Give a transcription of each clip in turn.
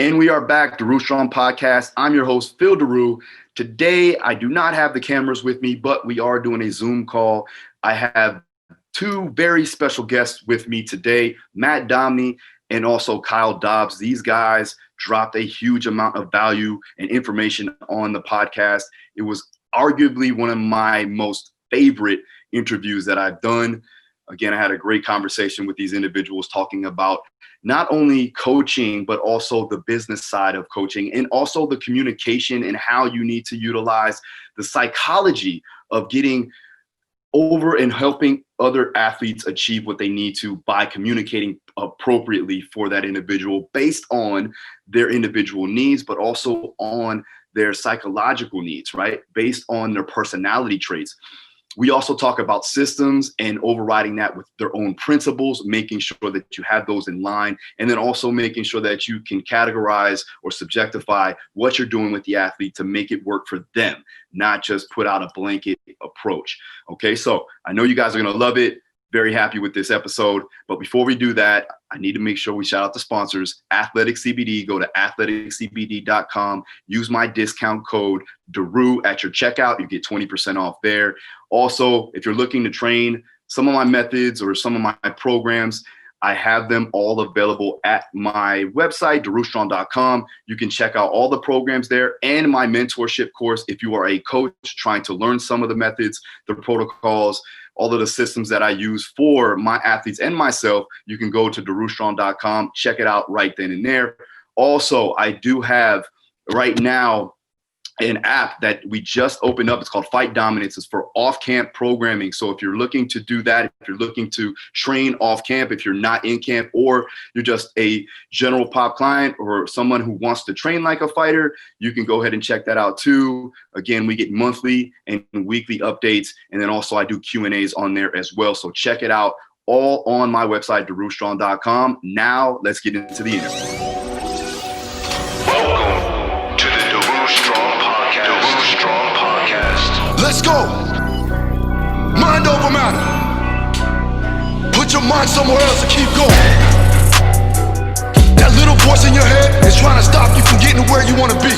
And we are back, Daru Strong Podcast. I'm your host, Phil Daru. Today, I do not have the cameras with me, but we are doing a Zoom call. I have two very special guests with me today, Matt Domney and also Kyle Dobbs. These guys dropped a huge amount of value and information on the podcast. It was arguably one of my most favorite interviews that I've done. Again, I had a great conversation with these individuals talking about not only coaching, but also the business side of coaching and also the communication and how you need to utilize the psychology of getting over and helping other athletes achieve what they need to by communicating appropriately for that individual based on their individual needs, but also on their psychological needs, right? Based on their personality traits. We also talk about systems and overriding that with their own principles, making sure that you have those in line, and then also making sure that you can categorize or subjectify what you're doing with the athlete to make it work for them, not just put out a blanket approach. Okay, so I know you guys are going to love it. Very happy with this episode. But before we do that, I need to make sure we shout out the sponsors. Athletic CBD. Go to athleticcbd.com. Use my discount code Daru at your checkout. You get 20% off there. Also, if you're looking to train some of my methods or some of my programs, I have them all available at my website, darustrong.com. You can check out all the programs there and my mentorship course if you are a coach trying to learn some of the methods, the protocols, all of the systems that I use for my athletes and myself. You can go to darustrong.com, check it out right then and there. Also, I do have right now an app that we just opened up. It's called Fight Dominance. It's for off-camp programming. So if you're looking to do that, if you're looking to train off-camp, if you're not in camp, or you're just a general pop client or someone who wants to train like a fighter, you can go ahead and check that out too. Again, we get monthly and weekly updates. And then also I do Q&As on there as well. So check it out all on my website, darustrong.com. Now let's get into the interview. Welcome to the Daru Strong Podcast. Daru Strong Podcast. Let's go. Mind over matter. Put your mind somewhere else and keep going. That little voice in your head is trying to stop you from getting to where you want to be.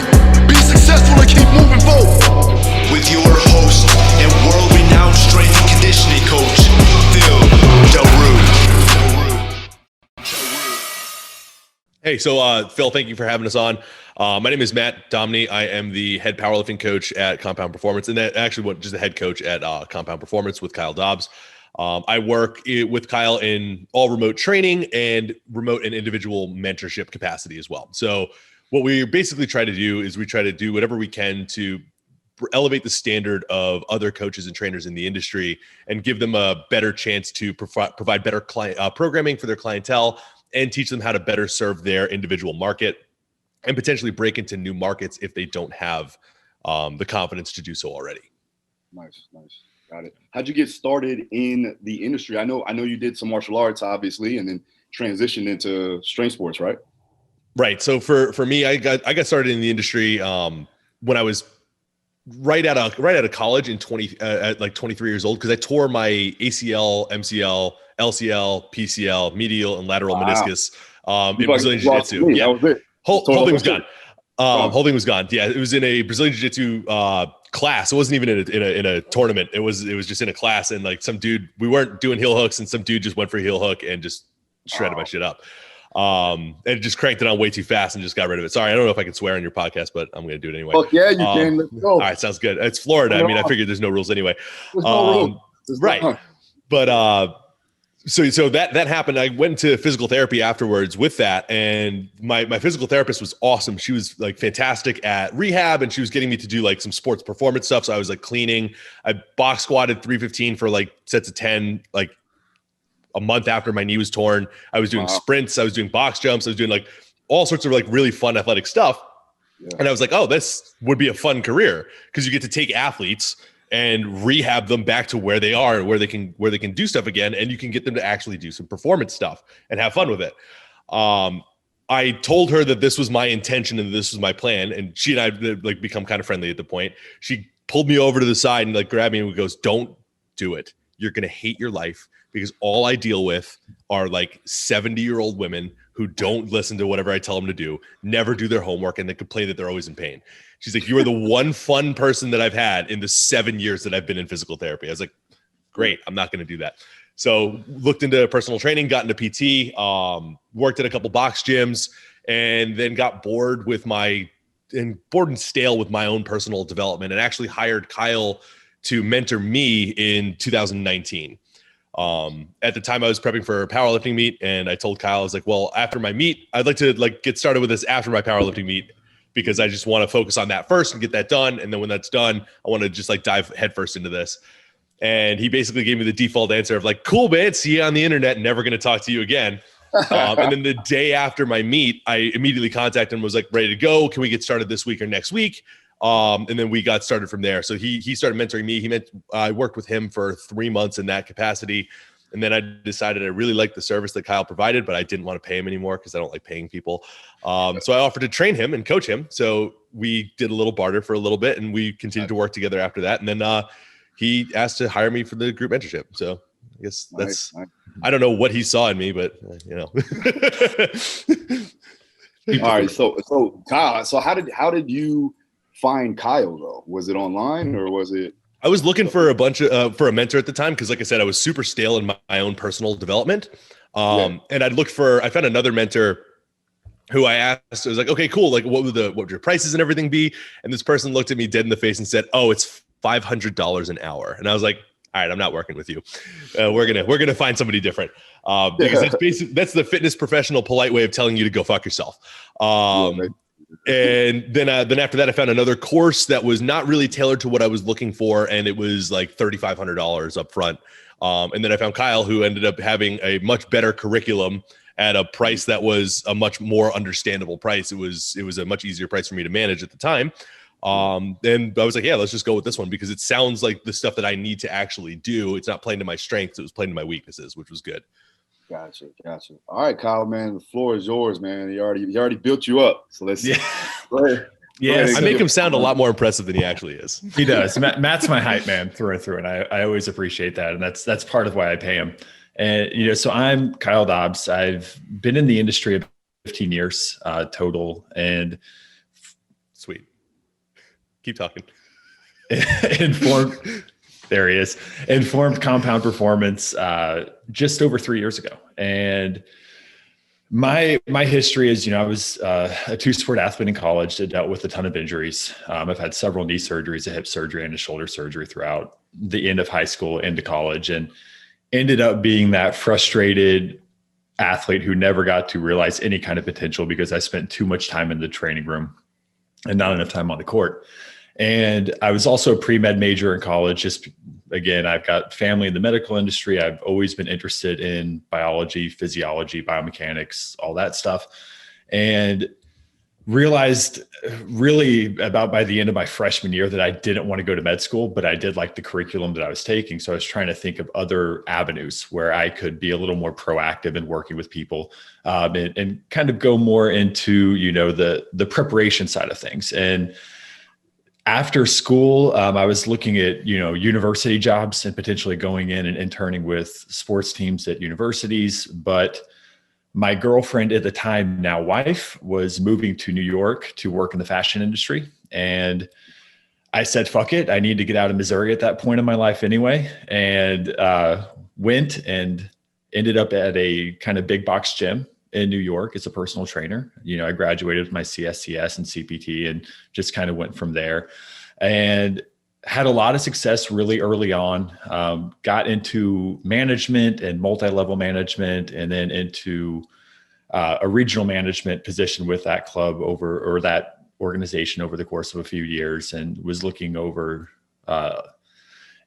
Be successful and keep moving forward. With your host and world-renowned strength and conditioning coach, Phil Daru. Hey, so Phil, thank you for having us on. My name is Matt Domney. I am the head powerlifting coach at Compound Performance, and that actually just the head coach at Compound Performance with Kyle Dobbs. I work with Kyle in all remote training and remote and individual mentorship capacity as well. So what we basically try to do is we try to do whatever we can to elevate the standard of other coaches and trainers in the industry and give them a better chance to provide better programming for their clientele and teach them how to better serve their individual market and potentially break into new markets if they don't have the confidence to do so already. Nice. Got it. How'd you get started in the industry? I know you did some martial arts, obviously, and then transitioned into strength sports, right? Right. So for me, I got started in the industry when I was right out of college at like 23 years old, because I tore my ACL, MCL, LCL, PCL, medial and lateral meniscus in Brazilian Jiu-Jitsu. Yeah, that was it. Whole thing was gone. Whole thing was gone. Yeah, it was in a Brazilian Jiu-Jitsu class. It wasn't even in a tournament. It was just in a class, and like some dude, we weren't doing heel hooks, and some dude just went for a heel hook and just shredded my shit up. And just cranked it on way too fast and just got rid of it. Sorry, I don't know if I can swear on your podcast, but I'm going to do it anyway. Fuck yeah, you can. Let's go. All right, sounds good. It's Florida. I mean, I figured there's no rules anyway. There's no rules. Right. But so that happened. I went to physical therapy afterwards with that, and my physical therapist was awesome. She was like fantastic at rehab, and she was getting me to do like some sports performance stuff. So I was like cleaning. I box squatted 315 for like sets of 10, like a month after my knee was torn. I was doing sprints. I was doing box jumps. I was doing like all sorts of like really fun athletic stuff. Yeah. And I was like, oh, this would be a fun career, because you get to take athletes and rehab them back to where they are, where they can do stuff again. And you can get them to actually do some performance stuff and have fun with it. I told her that this was my intention and this was my plan. And she and I like become kind of friendly at the point. She pulled me over to the side and like grabbed me and goes, don't do it. You're going to hate your life, because all I deal with are like 70-year-old women who don't listen to whatever I tell them to do, never do their homework, and they complain that they're always in pain. She's like, you are the one fun person that I've had in the 7 years that I've been in physical therapy. I was like, great, I'm not going to do that. So looked into personal training, got into PT, worked at a couple box gyms, and then got bored and stale with my own personal development, and actually hired Kyle to mentor me in 2019. At the time I was prepping for a powerlifting meet, and I told Kyle, I was like, well, after my meet, I'd like to get started with this after my powerlifting meet, because I just want to focus on that first and get that done. And then when that's done, I want to just dive headfirst into this. And he basically gave me the default answer of cool, man, see you on the internet, never going to talk to you again. And then the day after my meet, I immediately contacted him, was ready to go. Can we get started this week or next week? And then we got started from there. So he started mentoring me. I worked with him for 3 months in that capacity. And then I decided I really liked the service that Kyle provided, but I didn't want to pay him anymore because I don't like paying people. So I offered to train him and coach him. So we did a little barter for a little bit, and we continued to work together after that. And then he asked to hire me for the group mentorship. So I guess that's, nice. I don't know what he saw in me, but All right. So Kyle, how did you find Kyle though? Was it online or was it? I was looking for a bunch of, for a mentor at the time. Cause like I said, I was super stale in my own personal development. And I found another mentor who I asked, I was like, okay, cool. What would your prices and everything be? And this person looked at me dead in the face and said, oh, it's $500 an hour. And I was like, all right, I'm not working with you. We're gonna find somebody different, because that's the fitness professional polite way of telling you to go fuck yourself. And then after that, I found another course that was not really tailored to what I was looking for, and it was $3,500 up front. And then I found Kyle, who ended up having a much better curriculum at a price that was a much more understandable price. It was a much easier price for me to manage at the time. And I was like, yeah, let's just go with this one because it sounds like the stuff that I need to actually do. It's not playing to my strengths. It was playing to my weaknesses, which was good. Gotcha. All right, Kyle, man, the floor is yours, man. He already built you up. So let's go ahead. I make him sound a lot more impressive than he actually is. He does. Matt's my hype man through and through. And I always appreciate that. And that's part of why I pay him. And, so I'm Kyle Dobbs. I've been in the industry about 15 years total. And sweet. Keep talking. There he is. Informed Compound Performance just over 3 years ago. And my history is, I was a two-sport athlete in college that dealt with a ton of injuries. I've had several knee surgeries, a hip surgery, and a shoulder surgery throughout the end of high school into college, and ended up being that frustrated athlete who never got to realize any kind of potential because I spent too much time in the training room and not enough time on the court. And I was also a pre-med major in college. Just again, I've got family in the medical industry. I've always been interested in biology, physiology, biomechanics, all that stuff. And realized really about by the end of my freshman year that I didn't want to go to med school, but I did like the curriculum that I was taking. So I was trying to think of other avenues where I could be a little more proactive in working with people, and kind of go more into, the preparation side of things. And after school, I was looking at, university jobs and potentially going in and interning with sports teams at universities. But my girlfriend at the time, now wife, was moving to New York to work in the fashion industry. And I said, fuck it. I need to get out of Missouri at that point in my life anyway. And went and ended up at a kind of big box gym in New York as a personal trainer. I graduated with my CSCS and CPT and just kind of went from there and had a lot of success really early on. Got into management and multi-level management, and then into a regional management position with that club or that organization over the course of a few years, and was looking over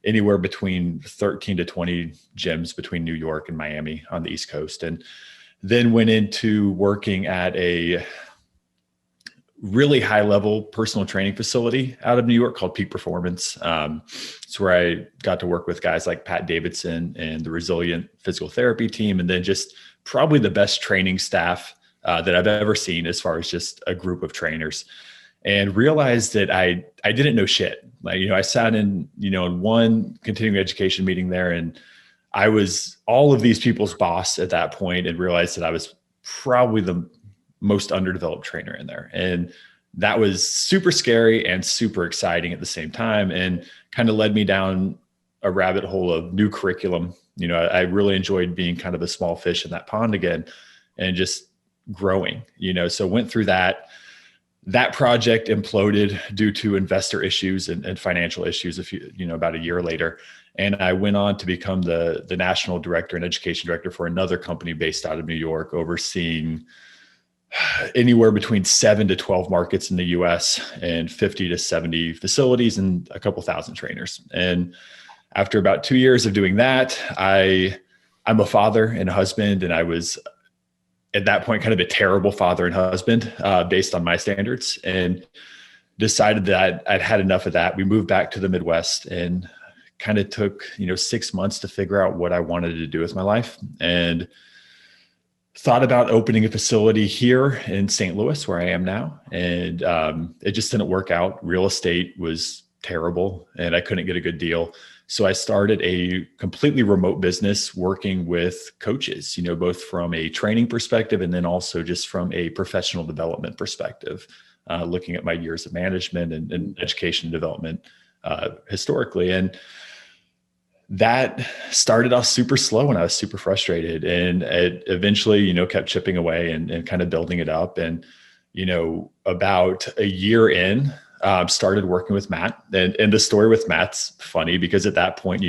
anywhere between 13 to 20 gyms between New York and Miami on the East Coast. And then went into working at a really high level personal training facility out of New York called Peak Performance. It's where I got to work with guys like Pat Davidson and the Resilient Physical Therapy team. And then just probably the best training staff that I've ever seen as far as just a group of trainers, and realized that I didn't know shit. I sat in, in one continuing education meeting there, and I was all of these people's boss at that point, and realized that I was probably the most underdeveloped trainer in there. And that was super scary and super exciting at the same time, and kind of led me down a rabbit hole of new curriculum. You know, I really enjoyed being kind of a small fish in that pond again and just growing, you know, so went through that. That project imploded due to investor issues and financial issues about a year later. And I went on to become the national director and education director for another company based out of New York, overseeing anywhere between 7 to 12 markets in the US and 50 to 70 facilities and a couple thousand trainers. And after about 2 years of doing that, I'm a father and a husband, and I was at that point kind of a terrible father and husband based on my standards, and decided that I'd had enough of that. We moved back to the Midwest and kind of took, 6 months to figure out what I wanted to do with my life, and thought about opening a facility here in St. Louis, where I am now. And it just didn't work out. Real estate was terrible and I couldn't get a good deal. So I started a completely remote business working with coaches, both from a training perspective and then also just from a professional development perspective, looking at my years of management and education development historically. And that started off super slow and I was super frustrated, and it eventually, kept chipping away and kind of building it up. And, about a year in, started working with Matt, and the story with Matt's funny because at that point,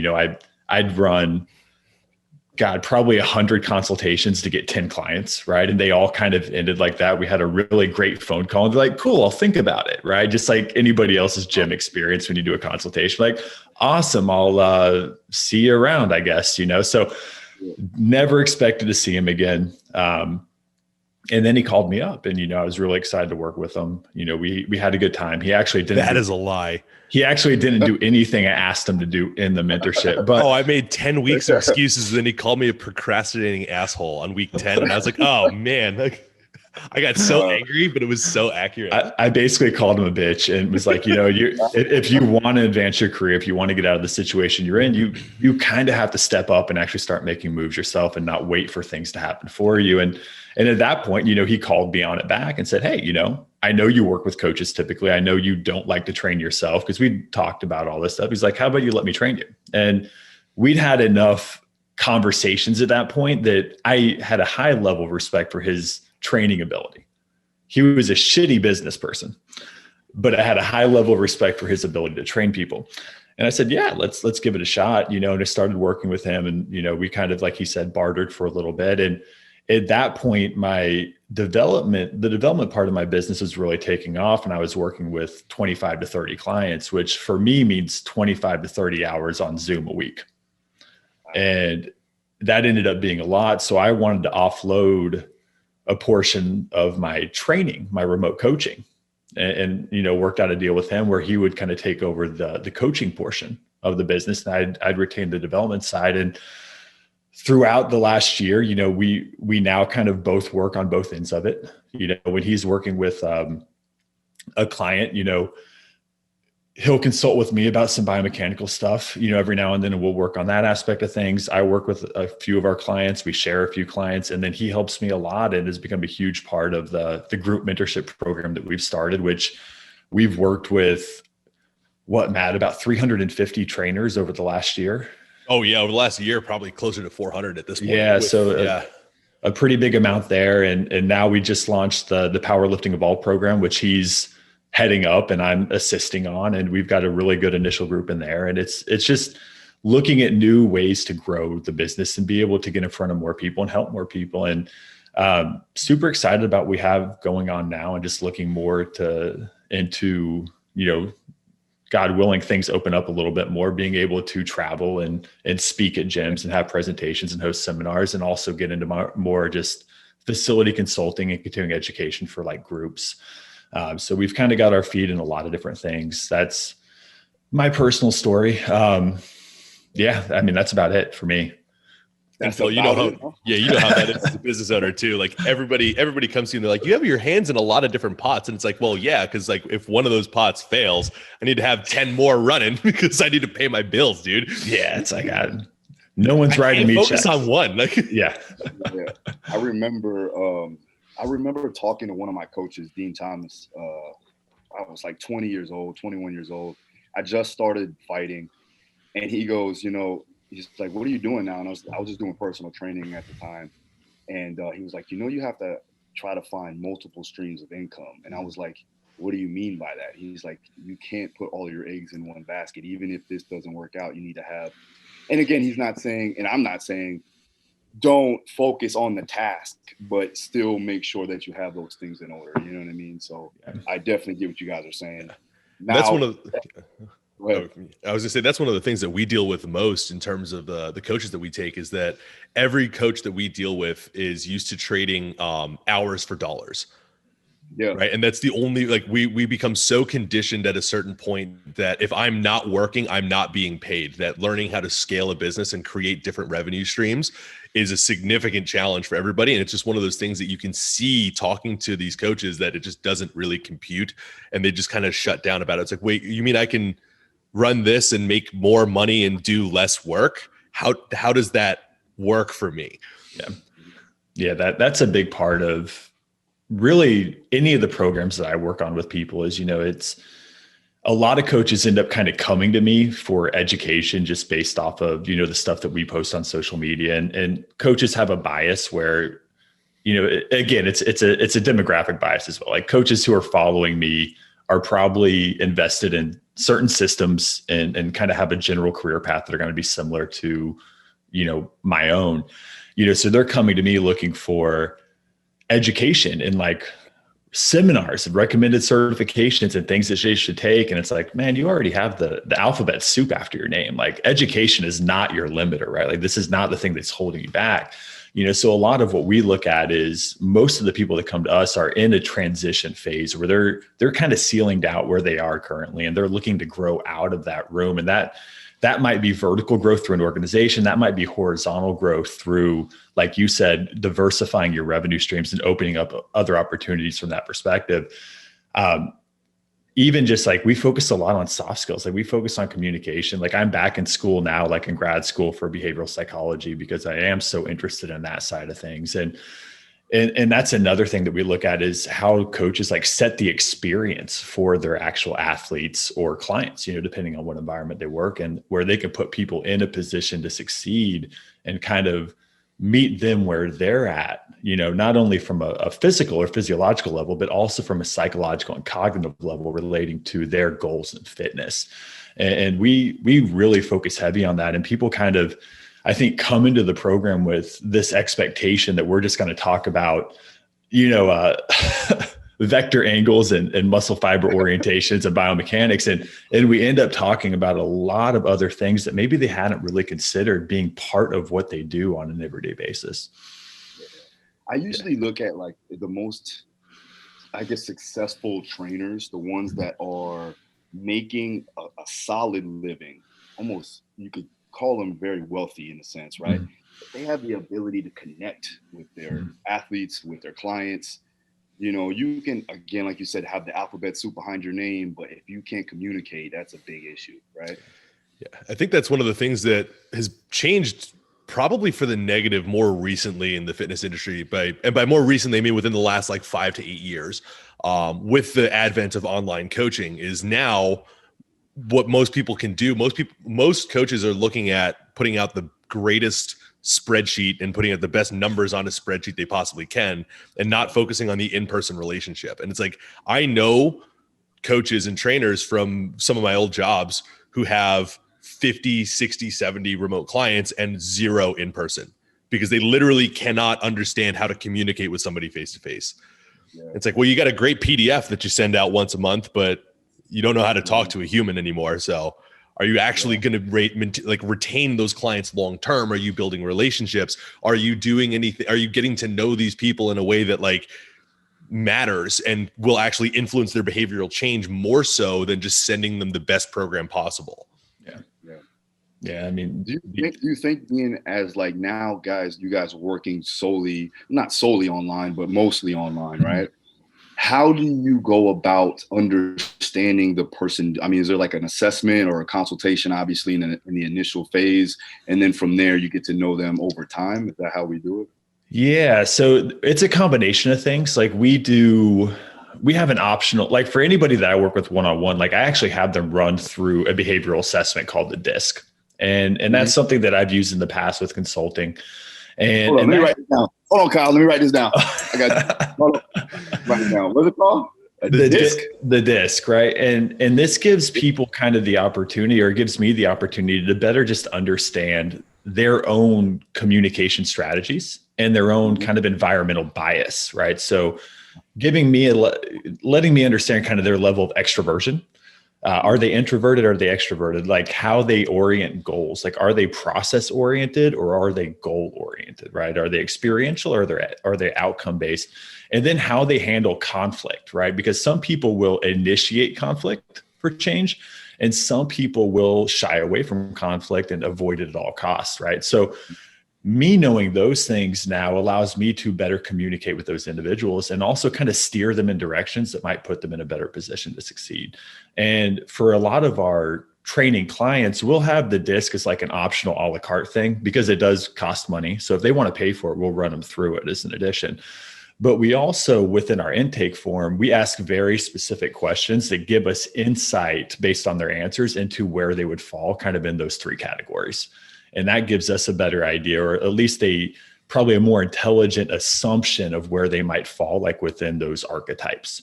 I'd run, probably 100 consultations to get 10 clients. Right. And they all kind of ended like that. We had a really great phone call and they're like, cool, I'll think about it. Right. Just like anybody else's gym experience when you do a consultation, like, awesome, I'll see you around, I guess, so never expected to see him again. And then he called me up and, I was really excited to work with him. We had a good time. He actually didn't. That is a lie. He actually didn't do anything I asked him to do in the mentorship. But I made 10 weeks of excuses. And then he called me a procrastinating asshole on week 10. And I was like, oh man, I got so angry, but it was so accurate. I basically called him a bitch and was like, if you want to advance your career, if you want to get out of the situation you're in, you kind of have to step up and actually start making moves yourself and not wait for things to happen for you. And at that point, he called me on it back and said, hey, I know you work with coaches typically. I know you don't like to train yourself, because we talked about all this stuff. He's like, how about you let me train you? And we'd had enough conversations at that point that I had a high level of respect for his training ability. He was a shitty business person, but I had a high level of respect for his ability to train people. And I said, yeah, let's give it a shot, and I started working with him, and, we kind of, like he said, bartered for a little bit. And at that point, the development part of my business was really taking off, and I was working with 25 to 30 clients, which for me means 25 to 30 hours on Zoom a week. And that ended up being a lot. So I wanted to offload a portion of my training, my remote coaching, and worked out a deal with him where he would kind of take over the coaching portion of the business, and I'd retain the development side. And throughout the last year, we now kind of both work on both ends of it. When he's working with a client, he'll consult with me about some biomechanical stuff, every now and then, and we'll work on that aspect of things. I work with a few of our clients. We share a few clients, and then he helps me a lot and has become a huge part of the group mentorship program that we've started, which we've worked with, Matt, about 350 trainers over the last year. Oh yeah. Over the last year, probably closer to 400 at this point. Yeah. A pretty big amount there. And now we just launched the Powerlifting Evolve program, which he's heading up and I'm assisting on, and we've got a really good initial group in there. And it's just looking at new ways to grow the business and be able to get in front of more people and help more people. And super excited about what we have going on now, and just looking more into, God willing, things open up a little bit more, being able to travel and speak at gyms and have presentations and host seminars, and also get into more just facility consulting and continuing education for like groups. So we've kind of got our feet in a lot of different things. That's my personal story. That's about it for me. And Phil, you know how that is as a business owner too. Like everybody comes to you and they're like, you have your hands in a lot of different pots. And it's like, well, yeah, because like if one of those pots fails, I need to have 10 more running because I need to pay my bills, dude. Yeah, it's like No one's writing me focus checks. on one. Like, Yeah. Yeah. I remember talking to one of my coaches, Dean Thomas. I was like 20 years old, 21 years old. I just started fighting, and he goes, he's like, "What are you doing now?" And I was just doing personal training at the time, and he was like, "You have to try to find multiple streams of income." And I was like, "What do you mean by that?" He's like, "You can't put all your eggs in one basket. Even if this doesn't work out, you need to have." And again, he's not saying, and I'm not saying, don't focus on the task, but still make sure that you have those things in order. You know what I mean? So I definitely get what you guys are saying. Now, that's one of I was gonna say that's one of the things that we deal with most in terms of the coaches that we take, is that every coach that we deal with is used to trading hours for dollars. Yeah. Right. And that's the only, like, we become so conditioned at a certain point that if I'm not working, I'm not being paid. That learning how to scale a business and create different revenue streams is a significant challenge for everybody. And it's just one of those things that you can see talking to these coaches that it just doesn't really compute, and they just kind of shut down about it. It's like, wait, you mean I can run this and make more money and do less work? How does that work for me? Yeah. That's a big part of really any of the programs that I work on with people. Is, it's a lot of coaches end up kind of coming to me for education just based off of, the stuff that we post on social media, and coaches have a bias where, again, it's a demographic bias as well. Like, coaches who are following me are probably invested in certain systems and kind of have a general career path that are going to be similar to, my own, so they're coming to me looking for education and like seminars and recommended certifications and things that they should take. And it's like, man, you already have the alphabet soup after your name. Like, education is not your limiter, right? Like, this is not the thing that's holding you back. So a lot of what we look at is most of the people that come to us are in a transition phase where they're kind of ceilinged out where they are currently, and they're looking to grow out of that room. And that might be vertical growth through an organization. That might be horizontal growth through, like you said, diversifying your revenue streams and opening up other opportunities from that perspective. Even just like, we focus a lot on soft skills. Like, we focus on communication. Like, I'm back in school now, like in grad school for behavioral psychology, because I am so interested in that side of things. And that's another thing that we look at, is how coaches like set the experience for their actual athletes or clients, depending on what environment they work in, where they can put people in a position to succeed and kind of meet them where they're at, not only from a physical or physiological level, but also from a psychological and cognitive level relating to their goals and fitness. And we really focus heavy on that. And people kind of, I think, come into the program with this expectation that we're just going to talk about, vector angles and muscle fiber orientations and biomechanics. And we end up talking about a lot of other things that maybe they hadn't really considered being part of what they do on an everyday basis. I usually look at like the most, I guess, successful trainers, the ones that are making a solid living. Almost, you could call them very wealthy in a sense, right? They have the ability to connect with their athletes, with their clients. You can, again, like you said, have the alphabet soup behind your name, but if you can't communicate, that's a big issue, right? Yeah, I think that's one of the things that has changed probably for the negative more recently in the fitness industry. By more recently, I mean within the last like 5 to 8 years, with the advent of online coaching, is now what most people can do. Most coaches are looking at putting out the greatest spreadsheet and putting out the best numbers on a spreadsheet they possibly can, and not focusing on the in-person relationship. And it's like, I know coaches and trainers from some of my old jobs who have 50, 60, 70 remote clients and 0 in person, because they literally cannot understand how to communicate with somebody face to face. It's like, well, you got a great PDF that you send out once a month, but you don't know how to talk to a human anymore. So are you actually going to retain those clients long term? Are you building relationships? Are you doing anything? Are you getting to know these people in a way that like matters and will actually influence their behavioral change more so than just sending them the best program possible? Yeah. I mean, do you think being as like now, guys, you guys working solely, not solely online, but mostly online, right? How do you go about understanding the person? I mean, is there like an assessment or a consultation, obviously in the initial phase, and then from there you get to know them over time? Is that how we do it? Yeah. So it's a combination of things. Like we have an optional, like for anybody that I work with one-on-one, like I actually have them run through a behavioral assessment called the DISC. And that's something that I've used in the past with consulting. And, Hold on, let me write this down. Hold on, Kyle. Let me write this down. I got hold on. Write it down. What's it called? The DISC. The DISC, right? And this gives people kind of the opportunity, or gives me the opportunity to better just understand their own communication strategies and their own kind of environmental bias, right? So letting me understand kind of their level of extroversion. Are they introverted? Or are they extroverted? Like how they orient goals. Like, are they process oriented or are they goal oriented, right? Are they experiential or are they outcome based? And then how they handle conflict, right? Because some people will initiate conflict for change and some people will shy away from conflict and avoid it at all costs, right? So me knowing those things now allows me to better communicate with those individuals and also kind of steer them in directions that might put them in a better position to succeed. And for a lot of our training clients, we'll have the DISC as like an optional a la carte thing because it does cost money. So if they want to pay for it, we'll run them through it as an addition. But we also, within our intake form, we ask very specific questions that give us insight based on their answers into where they would fall kind of in those three categories. And that gives us a better idea, or at least probably a more intelligent assumption of where they might fall, like within those archetypes.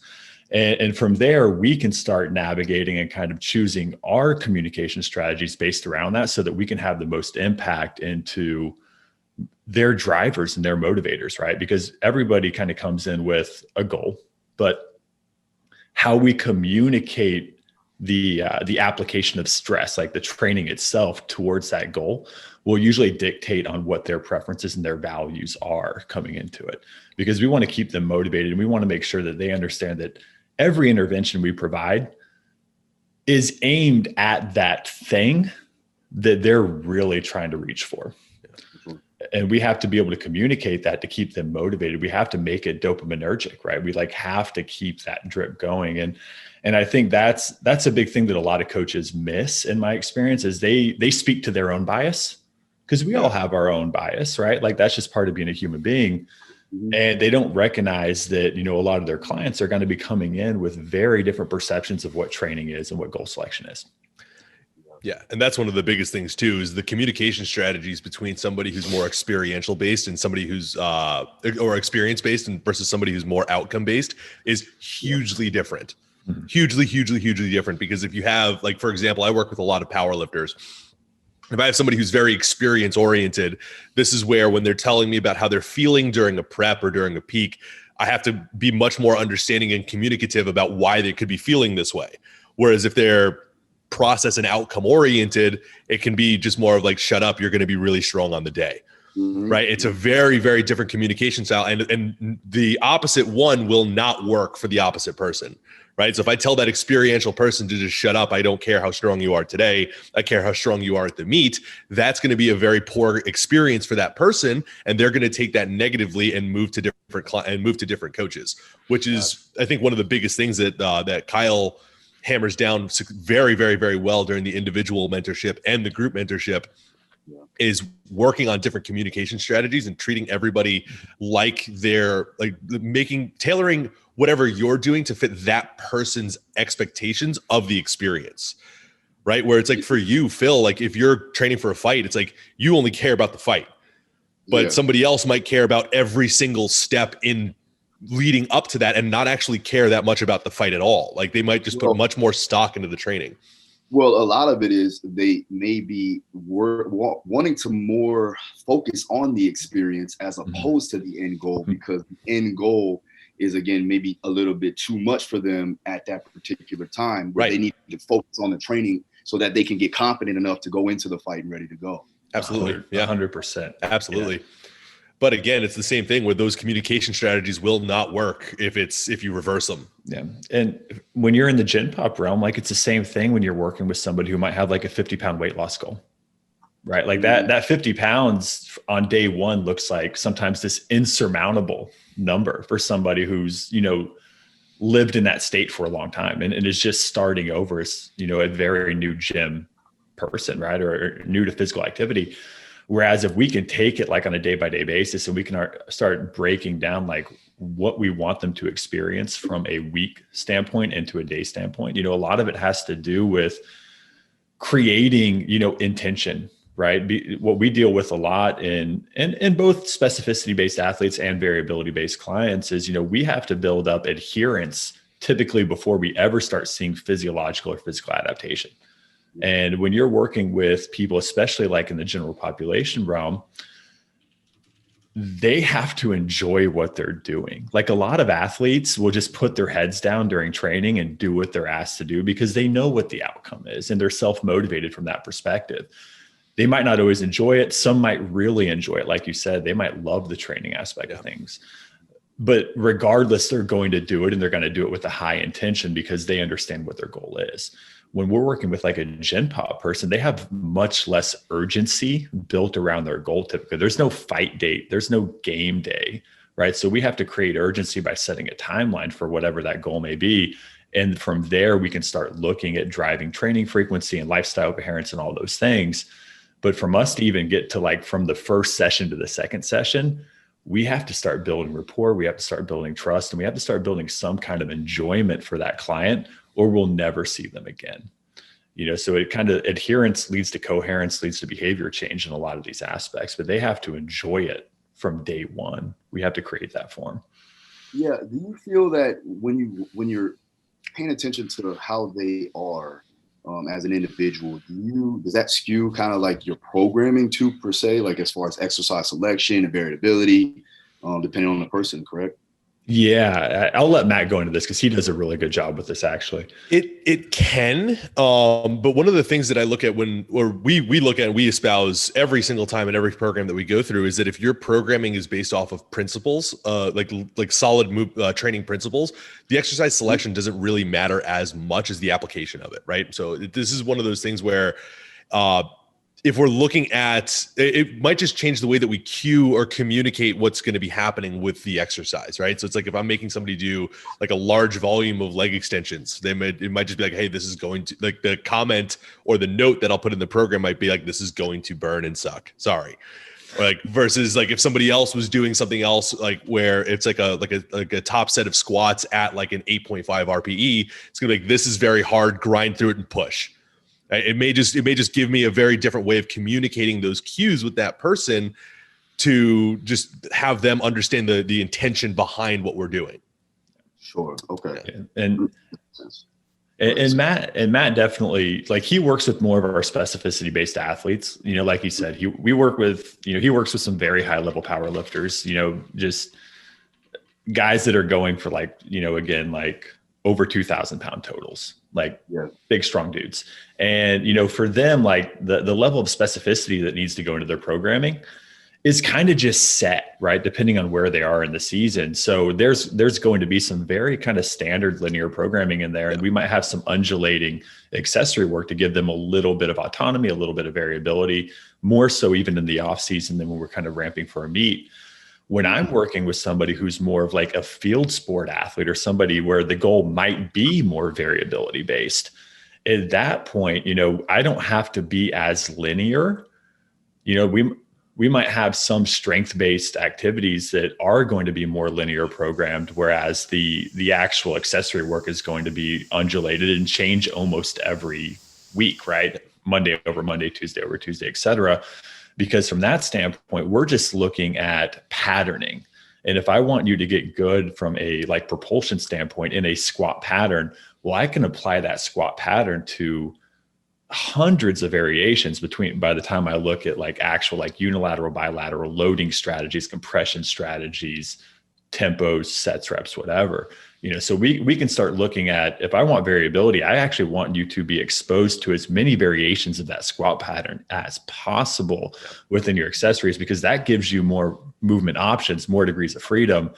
And from there, we can start navigating and kind of choosing our communication strategies based around that so that we can have the most impact into their drivers and their motivators, right? Because everybody kind of comes in with a goal, but how we communicate the application of stress, like the training itself towards that goal, will usually dictate on what their preferences and their values are coming into it. Because we want to keep them motivated and we want to make sure that they understand that every intervention we provide is aimed at that thing that they're really trying to reach for. And we have to be able to communicate that to keep them motivated. We have to make it dopaminergic, right? We have to keep that drip going. And I think that's a big thing that a lot of coaches miss in my experience is they speak to their own bias, because we all have our own bias, right? Like that's just part of being a human being. And they don't recognize that, a lot of their clients are going to be coming in with very different perceptions of what training is and what goal selection is. Yeah. And that's one of the biggest things too, is the communication strategies between somebody who's more experiential based and somebody who's or experience based and versus somebody who's more outcome based is hugely different. Hugely different. Because if you have, like, for example, I work with a lot of power lifters. If I have somebody who's very experience oriented, this is where when they're telling me about how they're feeling during a prep or during a peak, I have to be much more understanding and communicative about why they could be feeling this way. Whereas if they're process and outcome oriented, it can be just more of like, shut up, you're going to be really strong on the day. Right? It's a very, very different communication style. And the opposite one will not work for the opposite person. Right? So if I tell that experiential person to just shut up, I don't care how strong you are today, I care how strong you are at the meet, that's going to be a very poor experience for that person. And they're going to take that negatively and move to different coaches, which is, I think, one of the biggest things that Kyle hammers down very, very, very well during the individual mentorship and the group mentorship is working on different communication strategies and treating everybody tailoring whatever you're doing to fit that person's expectations of the experience, right? Where it's like for you, Phil, like if you're training for a fight, it's like you only care about the fight, but somebody else might care about every single step in leading up to that and not actually care that much about the fight at all. Like they might just put much more stock into the training. Well, a lot of it is they may be wanting to more focus on the experience as opposed to the end goal, because the end goal is, again, maybe a little bit too much for them at that particular time, where they need to focus on the training so that they can get confident enough to go into the fight and ready to go. Absolutely. 100%. Absolutely. Yeah. But again, it's the same thing where those communication strategies will not work if you reverse them. Yeah. And when you're in the Gen Pop realm, like it's the same thing when you're working with somebody who might have like a 50-pound weight loss goal, right? Like that 50 pounds on day one looks like sometimes this insurmountable number for somebody who's, lived in that state for a long time and is just starting over as, a very new gym person, right? Or new to physical activity. Whereas if we can take it like on a day-by-day basis and we can start breaking down like what we want them to experience from a week standpoint into a day standpoint, a lot of it has to do with creating, intention, right? What we deal with a lot in both specificity-based athletes and variability-based clients is, we have to build up adherence typically before we ever start seeing physiological or physical adaptation. And when you're working with people, especially like in the general population realm, they have to enjoy what they're doing. Like a lot of athletes will just put their heads down during training and do what they're asked to do because they know what the outcome is and they're self-motivated from that perspective. They might not always enjoy it. Some might really enjoy it. Like you said, they might love the training aspect of things. But regardless, they're going to do it and they're going to do it with a high intention because they understand what their goal is. When we're working with like a Gen Pop person, they have much less urgency built around their goal typically. There's no fight date. There's no game day, right? So we have to create urgency by setting a timeline for whatever that goal may be. And from there, we can start looking at driving training frequency and lifestyle coherence and all those things. But from us to even get to like from the first session to the second session, we have to start building rapport. We have to start building trust and we have to start building some kind of enjoyment for that client or we'll never see them again. So it kind of adherence leads to coherence, leads to behavior change in a lot of these aspects, but they have to enjoy it from day one. We have to create that for them. Yeah. Do you feel that when you're paying attention to how they are as an individual, does that skew kind of like your programming too, per se, like as far as exercise selection and variability, depending on the person, correct? Yeah, I'll let Matt go into this because he does a really good job with this. Actually, it can, but one of the things that I look at we look at and we espouse every single time in every program that we go through is that if your programming is based off of principles, like solid training principles, the exercise selection doesn't really matter as much as the application of it, right? So this is one of those things where if we're looking at it might just change the way that we cue or communicate what's going to be happening with the exercise, right? So it's like if I'm making somebody do like a large volume of leg extensions, it might just be like, hey, this is going to, like, the comment or the note that I'll put in the program might be like, this is going to burn and suck. Sorry. Like versus like if somebody else was doing something else, like where it's like a top set of squats at like an 8.5 RPE, it's gonna be like, this is very hard, grind through it and push. It may just give me a very different way of communicating those cues with that person to just have them understand the intention behind what we're doing. Sure. Okay. And Matt definitely, like, he works with more of our specificity based athletes, like he said, he works with some very high level power lifters, just guys that are going for like, again, like over 2,000 pound totals, like big, strong dudes. And, for them, like the level of specificity that needs to go into their programming is kind of just set, right? Depending on where they are in the season. So there's going to be some very kind of standard linear programming in there. And we might have some undulating accessory work to give them a little bit of autonomy, a little bit of variability, more so even in the off season than when we're kind of ramping for a meet. When I'm working with somebody who's more of like a field sport athlete or somebody where the goal might be more variability based, at that point, I don't have to be as linear. We might have some strength-based activities that are going to be more linear programmed, whereas the actual accessory work is going to be undulated and change almost every week, right? Monday over Monday, Tuesday over Tuesday, et cetera. Because from that standpoint, we're just looking at patterning. And if I want you to get good from a like propulsion standpoint in a squat pattern, well, I can apply that squat pattern to hundreds of variations by the time I look at like actual like unilateral, bilateral loading strategies, compression strategies, tempos, sets, reps, whatever. So we can start looking at, if I want variability, I actually want you to be exposed to as many variations of that squat pattern as possible within your accessories, because that gives you more movement options, more degrees of freedom.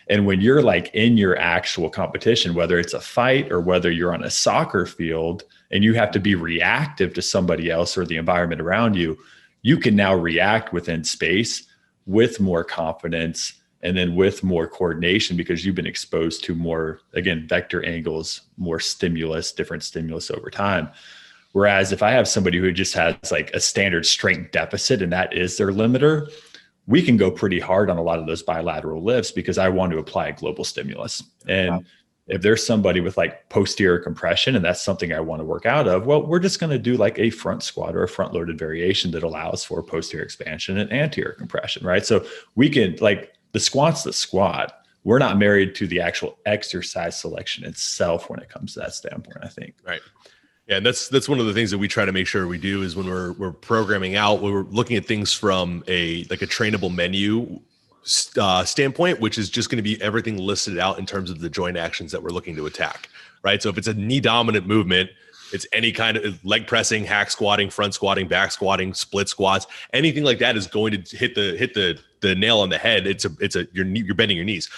And when you're like in your actual competition, whether it's a fight or whether you're on a soccer field and you have to be reactive to somebody else or the environment around you, you can now react within space with more confidence And then with more coordination, because you've been exposed to more, again, vector angles, more stimulus, different stimulus over time. Whereas if I have somebody who just has like a standard strength deficit and that is their limiter, we can go pretty hard on a lot of those bilateral lifts because I want to apply a global stimulus. And if there's somebody with like posterior compression and that's something I want to work out of, well, we're just going to do like a front squat or a front loaded variation that allows for posterior expansion and anterior compression, right? So we can, like, the squat's the squat. We're not married to the actual exercise selection itself when it comes to that standpoint, I think. Right. Yeah, and that's one of the things that we try to make sure we do is when we're programming out, we're looking at things from a trainable menu standpoint, which is just going to be everything listed out in terms of the joint actions that we're looking to attack, right? So if it's a knee dominant movement, it's any kind of leg pressing, hack squatting, front squatting, back squatting, split squats, anything like that is going to hit the nail on the head. You're bending your knees.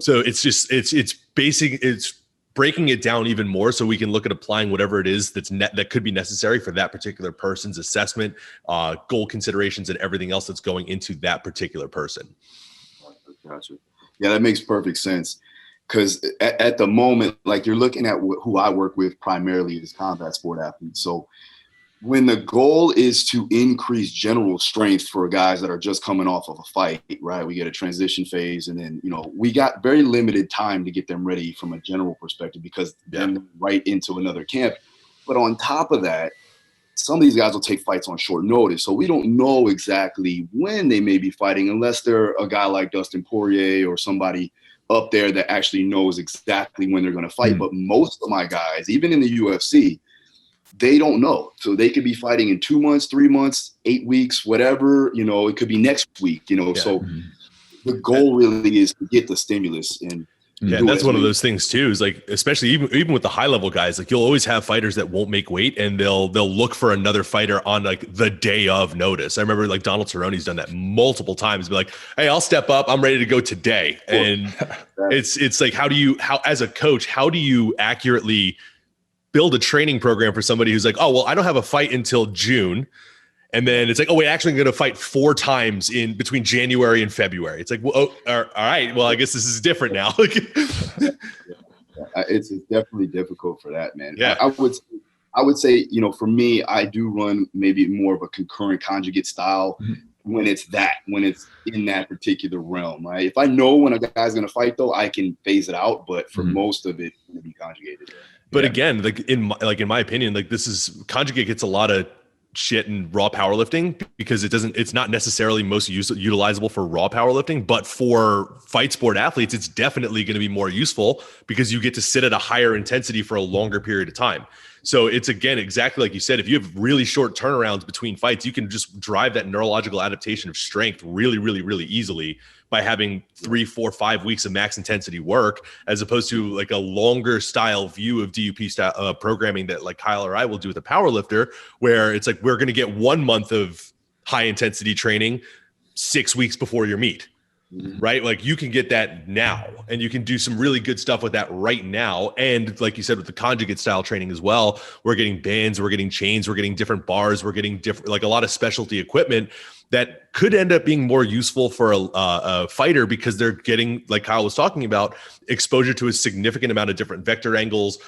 So it's breaking it down even more so we can look at applying whatever it is that could be necessary for that particular person's assessment, goal considerations, and everything else that's going into that particular person. Gotcha. Yeah, that makes perfect sense. Because at the moment, like, you're looking at who I work with primarily is combat sport athletes. So when the goal is to increase general strength for guys that are just coming off of a fight, right? We get a transition phase, and then, we got very limited time to get them ready from a general perspective because then right into another camp. But on top of that, some of these guys will take fights on short notice. So we don't know exactly when they may be fighting unless they're a guy like Dustin Poirier or somebody up there that actually knows exactly when they're going to fight. But most of my guys, even in the UFC, they don't know. So they could be fighting in 2 months, 3 months, 8 weeks, whatever, it could be next week, so the goal really is to get the stimulus. And that's one of those things too, is like, especially even with the high level guys, like, you'll always have fighters that won't make weight and they'll look for another fighter on like the day of notice. I remember like Donald Cerrone's done that multiple times, be like, hey, I'll step up, I'm ready to go today. And it's like, how as a coach, how do you accurately build a training program for somebody who's like, oh, well, I don't have a fight until June. And then it's like, oh, wait, actually I'm going to fight 4 times in between January and February. It's like, well, all right. Well, I guess this is different now. It's definitely difficult for that, man. Yeah. I would say, for me, I do run maybe more of a concurrent conjugate style when it's in that particular realm, right? If I know when a guy's going to fight, though, I can phase it out. But for most of it, it's going to be conjugated. But again, in my opinion, like, conjugate gets a lot of shit in raw powerlifting because it's not necessarily most utilizable for raw powerlifting, but for fight sport athletes, it's definitely going to be more useful because you get to sit at a higher intensity for a longer period of time. So it's, again, exactly like you said, if you have really short turnarounds between fights, you can just drive that neurological adaptation of strength really, really, really easily by having 3, 4, 5 weeks of max intensity work, as opposed to like a longer style view of DUP style programming that like Kyle or I will do with a power lifter, where it's like, we're going to get 1 month of high intensity training 6 weeks before your meet. Right? Like, you can get that now and you can do some really good stuff with that right now. And like you said, with the conjugate style training as well, we're getting bands, we're getting chains, we're getting different bars, we're getting different, like a lot of specialty equipment that could end up being more useful for a fighter because they're getting, like Kyle was talking about, exposure to a significant amount of different vector angles.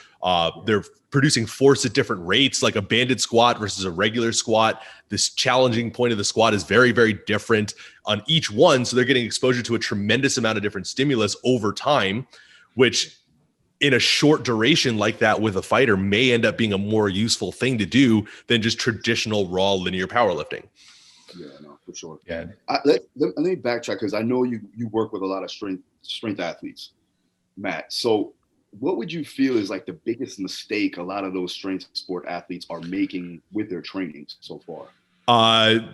They're producing force at different rates, like a banded squat versus a regular squat. This challenging point of the squat is very, very different on each one. So they're getting exposure to a tremendous amount of different stimulus over time, which in a short duration like that with a fighter may end up being a more useful thing to do than just traditional raw linear powerlifting. Yeah, no, for sure. Yeah. Let me backtrack because I know you work with a lot of strength athletes, Matt. So what would you feel is like the biggest mistake a lot of those strength sport athletes are making with their training so far?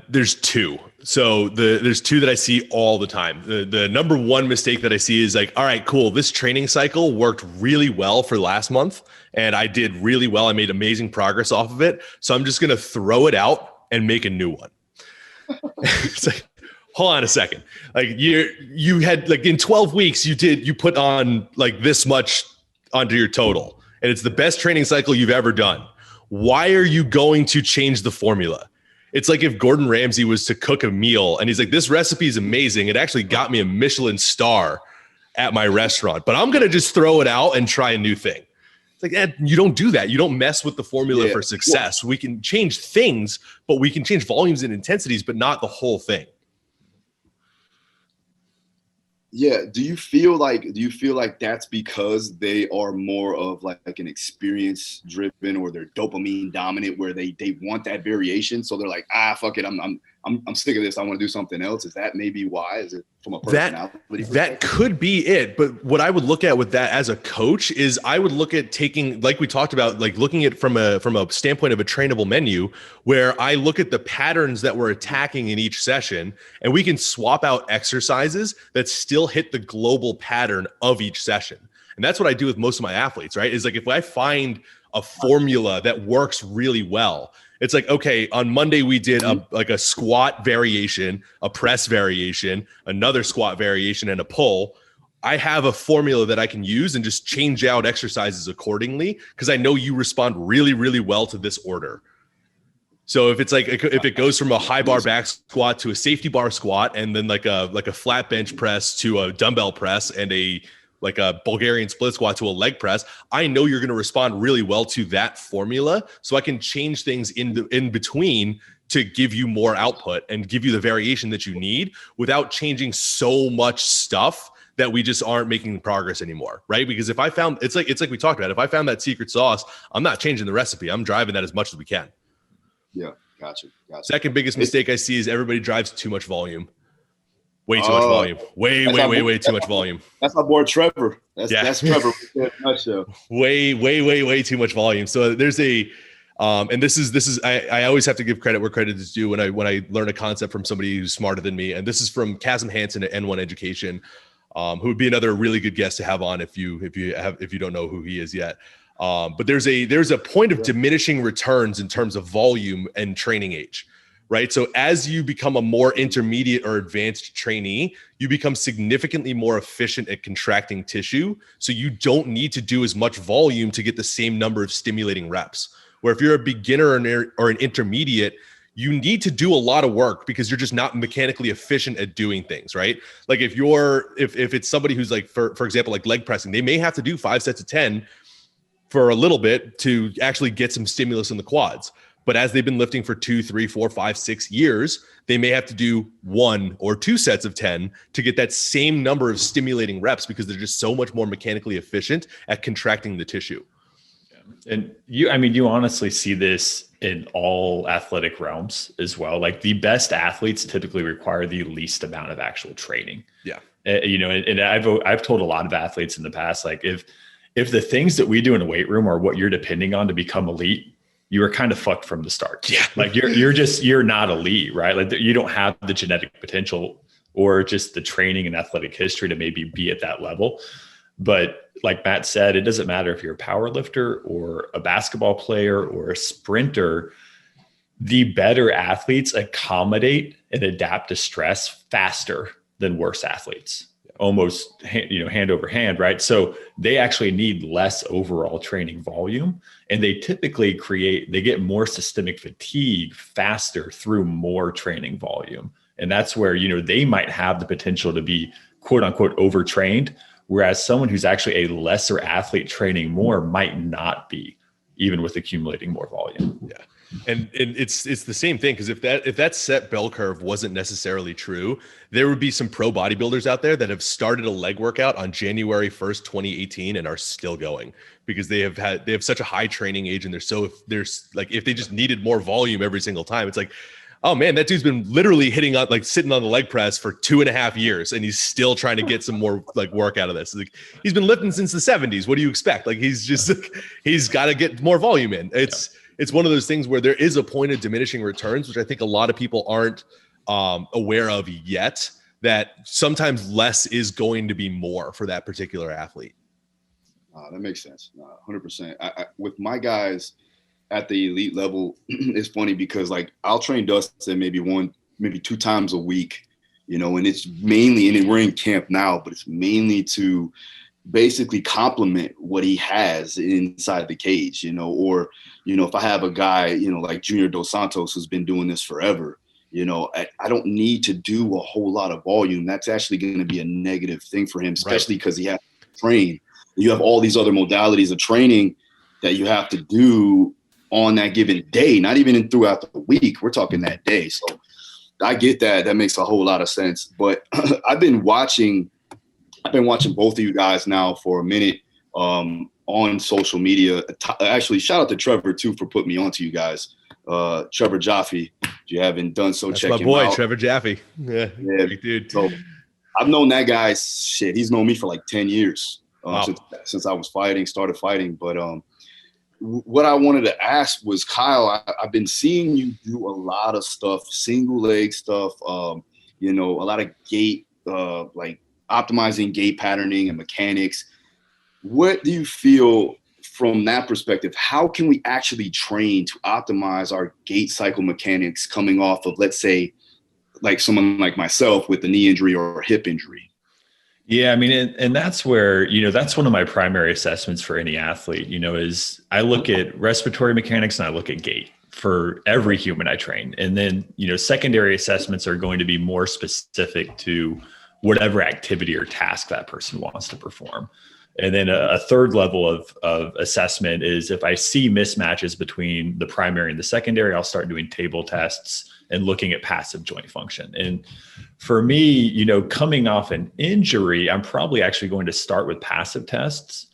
There's 2. So there's 2 that I see all the time. The number one mistake that I see is like, all right, cool. This training cycle worked really well for last month and I did really well. I made amazing progress off of it. So I'm just going to throw it out and make a new one. It's like, hold on a second. Like, you had like in 12 weeks, you put on like this much onto your total and it's the best training cycle you've ever done. Why are you going to change the formula? It's like if Gordon Ramsay was to cook a meal and he's like, this recipe is amazing. It actually got me a Michelin star at my restaurant, but I'm going to just throw it out and try a new thing. It's like, you don't do that. You don't mess with the formula for success. We can change things, but we can change volumes and intensities, but not the whole thing. Yeah. Do you feel like that's because they are more of like an experience driven, or they're dopamine dominant, where they want that variation? So they're like, fuck it. I'm sick of this. I want to do something else. Is that maybe why? Is it from a personality? That could be it. But what I would look at with that as a coach is I would look at taking, like we talked about, like looking at from a standpoint of a trainable menu, where I look at the patterns that we're attacking in each session, and we can swap out exercises that still hit the global pattern of each session. And that's what I do with most of my athletes, right? Is like, if I find a formula that works really well, it's like, okay, on Monday we did a squat variation, a press variation, another squat variation, and a pull. I have a formula that I can use and just change out exercises accordingly, because I know you respond really, really well to this order. So if it's like, if it goes from a high bar back squat to a safety bar squat, and then like a flat bench press to a dumbbell press, and a Bulgarian split squat to a leg press, I know you're going to respond really well to that formula. So I can change things in between to give you more output and give you the variation that you need without changing so much stuff that we just aren't making progress anymore, right? Because if I found, it's like we talked about, if I found that secret sauce, I'm not changing the recipe. I'm driving that as much as we can. Yeah, gotcha. Second biggest mistake I see is everybody drives too much volume. Way too much volume. Way too much volume. That's my boy Trevor. That's Trevor. Way too much volume. So there's and this is I always have to give credit where credit is due when I learn a concept from somebody who's smarter than me. And this is from Chasm Hansen at N1 Education, who would be another really good guest to have on if you don't know who he is yet. But there's a point of diminishing returns in terms of volume and training age. Right. So as you become a more intermediate or advanced trainee, you become significantly more efficient at contracting tissue. So you don't need to do as much volume to get the same number of stimulating reps. Where if you're a beginner or an intermediate, you need to do a lot of work because you're just not mechanically efficient at doing things, right? Like if it's somebody who's like, for example, like leg pressing, they may have to do 5 sets of 10 for a little bit to actually get some stimulus in the quads. But as they've been lifting for 2, 3, 4, 5, 6 years, they may have to do 1 or 2 sets of 10 to get that same number of stimulating reps because they're just so much more mechanically efficient at contracting the tissue. Yeah. And you honestly see this in all athletic realms as well. Like the best athletes typically require the least amount of actual training. Yeah. And I've told a lot of athletes in the past, like if the things that we do in a weight room are what you're depending on to become elite, you were kind of fucked from the start. Yeah. Like you're not elite, right? Like you don't have the genetic potential or just the training and athletic history to maybe be at that level. But like Matt said, it doesn't matter if you're a power lifter or a basketball player or a sprinter. The better athletes accommodate and adapt to stress faster than worse athletes, almost hand over hand, right? So they actually need less overall training volume, and they typically get more systemic fatigue faster through more training volume. And that's where, they might have the potential to be quote unquote overtrained, whereas someone who's actually a lesser athlete training more might not be, even with accumulating more volume. Yeah. And it's the same thing, because if that set bell curve wasn't necessarily true, there would be some pro bodybuilders out there that have started a leg workout on January 1st, 2018 and are still going because they have such a high training age, and if they just needed more volume every single time, it's like, oh man, that dude's been literally sitting on the leg press for 2.5 years and he's still trying to get some more work out of this. Like, he's been lifting since the 70s. What do you expect? Like he's got to get more volume in. It's one of those things where there is a point of diminishing returns, which I think a lot of people aren't aware of yet, that sometimes less is going to be more for that particular athlete. That makes sense. 100%. With my guys at the elite level, it's funny because I'll train Dustin maybe 2 times a week, and it's mainly, and we're in camp now, but it's mainly to basically complement what he has inside the cage, or, if I have a guy, like Junior Dos Santos, who's been doing this forever, I don't need to do a whole lot of volume. That's actually going to be a negative thing for him, especially because he has to train. You have all these other modalities of training that you have to do on that given day, not even throughout the week. We're talking that day. So I get that. That makes a whole lot of sense. But I've been watching both of you guys now for a minute on social media. Actually, shout out to Trevor too for putting me onto you guys. Trevor Jaffe, if you haven't done so, that's check my him boy, out. Trevor Jaffe. Yeah, big dude. So I've known that guy. Shit, he's known me for like 10 years Wow. since I was started fighting. But what I wanted to ask was, Kyle, I've been seeing you do a lot of stuff, single leg stuff, a lot of gait, like optimizing gait patterning and mechanics. What do you feel from that perspective? How can we actually train to optimize our gait cycle mechanics coming off of, let's say, like someone like myself with a knee injury or a hip injury? Yeah, I mean, and that's where, that's one of my primary assessments for any athlete, is I look at respiratory mechanics and I look at gait for every human I train. And then, secondary assessments are going to be more specific to whatever activity or task that person wants to perform. And then a third level of assessment is if I see mismatches between the primary and the secondary, I'll start doing table tests and looking at passive joint function. And for me, coming off an injury, I'm probably actually going to start with passive tests,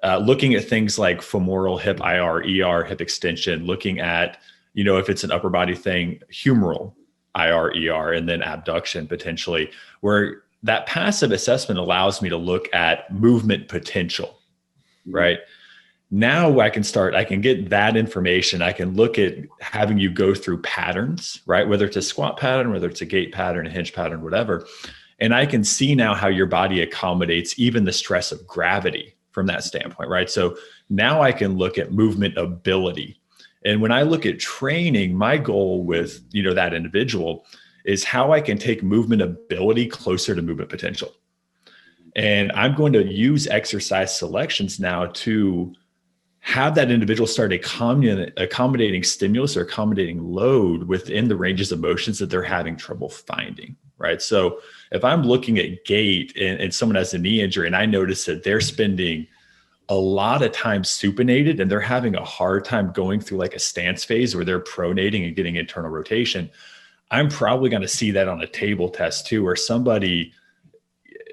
looking at things like femoral hip IR, ER, hip extension, looking at, if it's an upper body thing, humeral IR, ER, and then abduction potentially, where that passive assessment allows me to look at movement potential, right? Now I can get that information. I can look at having you go through patterns, right? Whether it's a squat pattern, whether it's a gait pattern, a hinge pattern, whatever. And I can see now how your body accommodates even the stress of gravity from that standpoint, right? So now I can look at movement ability. And when I look at training, my goal with, that individual is how I can take movement ability closer to movement potential. And I'm going to use exercise selections now to have that individual start accommodating stimulus or accommodating load within the ranges of motions that they're having trouble finding, right? So if I'm looking at gait and someone has a knee injury and I notice that they're spending a lot of time supinated and they're having a hard time going through like a stance phase where they're pronating and getting internal rotation, I'm probably going to see that on a table test too, where somebody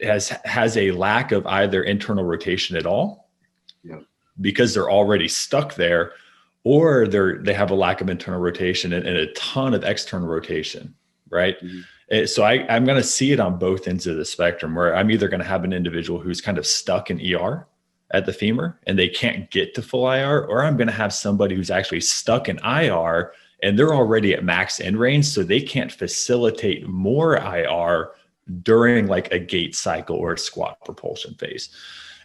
has a lack of either internal rotation at all, because they're already stuck there, or they have a lack of internal rotation and a ton of external rotation, right? Mm-hmm. So I'm going to see it on both ends of the spectrum, where I'm either going to have an individual who's kind of stuck in ER at the femur and they can't get to full IR, or I'm going to have somebody who's actually stuck in IR and they're already at max end range, so they can't facilitate more IR during like a gait cycle or a squat propulsion phase.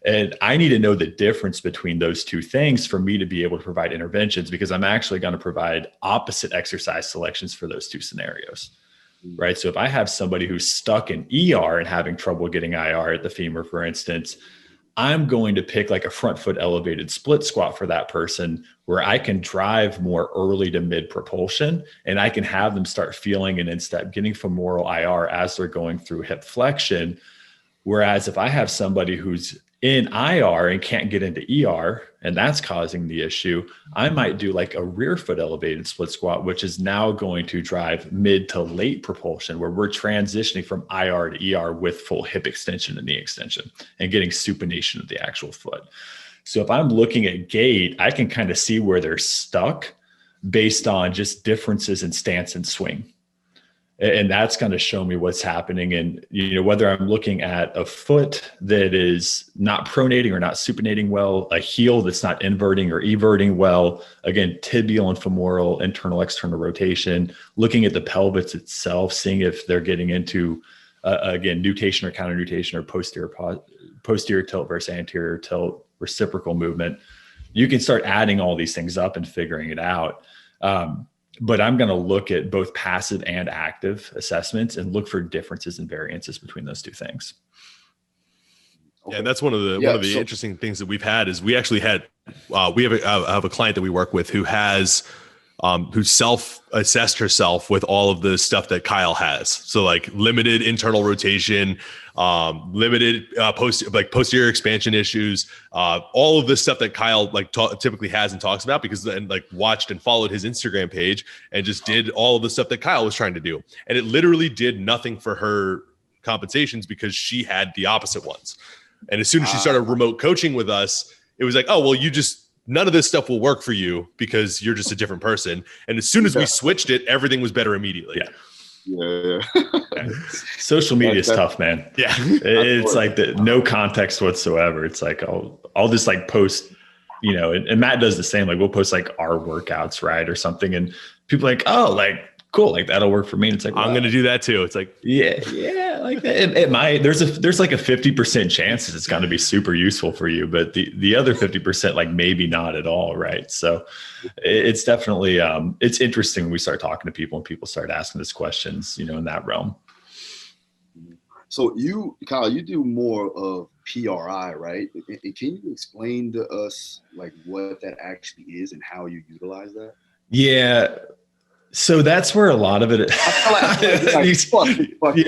And I need to know the difference between those two things for me to be able to provide interventions, because I'm actually going to provide opposite exercise selections for those two scenarios, right? So if I have somebody who's stuck in ER and having trouble getting IR at the femur, for instance, I'm going to pick like a front foot elevated split squat for that person, where I can drive more early to mid propulsion and I can have them start feeling an instep, getting femoral IR as they're going through hip flexion. Whereas if I have somebody who's in IR and can't get into ER and that's causing the issue, I might do like a rear foot elevated split squat, which is now going to drive mid to late propulsion, where we're transitioning from IR to ER with full hip extension and knee extension and getting supination of the actual foot. So if I'm looking at gait, I can kind of see where they're stuck based on just differences in stance and swing. And that's going to show me what's happening. And, whether I'm looking at a foot that is not pronating or not supinating well, a heel that's not inverting or everting well, again, tibial and femoral, internal, external rotation, looking at the pelvis itself, seeing if they're getting into, again, nutation or counter nutation or posterior tilt versus anterior tilt, reciprocal movement. You can start adding all these things up and figuring it out. But I'm going to look at both passive and active assessments and look for differences and variances between those two things. Yeah, and that's one of the interesting things that we've had is we actually had we have a client that we work with who has who self-assessed herself with all of the stuff that Kyle has. So like limited internal rotation, limited posterior expansion issues, all of this stuff that Kyle typically has and talks about, because then watched and followed his Instagram page and just did all of the stuff that Kyle was trying to do. And it literally did nothing for her compensations because she had the opposite ones. And as soon as she started remote coaching with us, it was like, oh, well, none of this stuff will work for you because you're just a different person. And as soon as we switced it, everything was better immediately. Yeah. Social media is tough, man. Yeah. It's like no context whatsoever. It's like, I'll just post, and Matt does the same. Like we'll post our workouts, right? Or something. And people are like, oh, cool. That'll work for me. And it's like, I'm going to do that too. It's like, yeah. Like it might, there's a 50% chance it's going to be super useful for you, but the other 50%, maybe not at all. Right. So it's definitely, it's interesting when we start talking to people and people start asking us questions, in that realm. So Kyle, you do more of PRI, right? Can you explain to us what that actually is and how you utilize that? Yeah. So that's where a lot of it.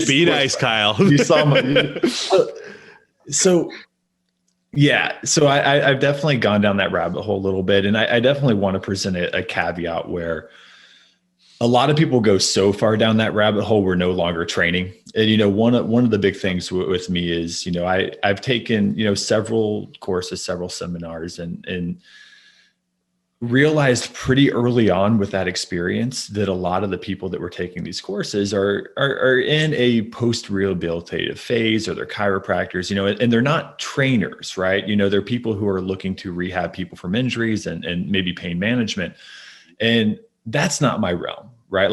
Be nice, Kyle. You saw my. So I've definitely gone down that rabbit hole a little bit, and I definitely want to present a caveat where a lot of people go so far down that rabbit hole we're no longer training. And one of the big things with me is I've taken several courses, several seminars, and realized pretty early on with that experience that a lot of the people that were taking these courses are in a post-rehabilitative phase, or they're chiropractors, and they're not trainers, right? They're people who are looking to rehab people from injuries and maybe pain management. And that's not my realm, right?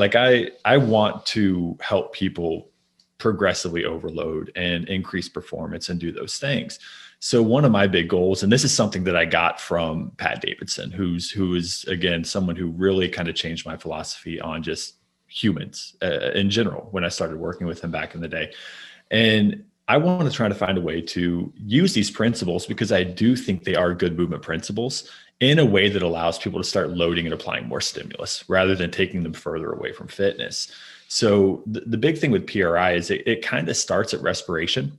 I want to help people progressively overload and increase performance and do those things. So one of my big goals, and this is something that I got from Pat Davidson, who is again, someone who really kind of changed my philosophy on just humans in general when I started working with him back in the day. And I want to try to find a way to use these principles, because I do think they are good movement principles, in a way that allows people to start loading and applying more stimulus rather than taking them further away from fitness. So the big thing with PRI is it kind of starts at respiration.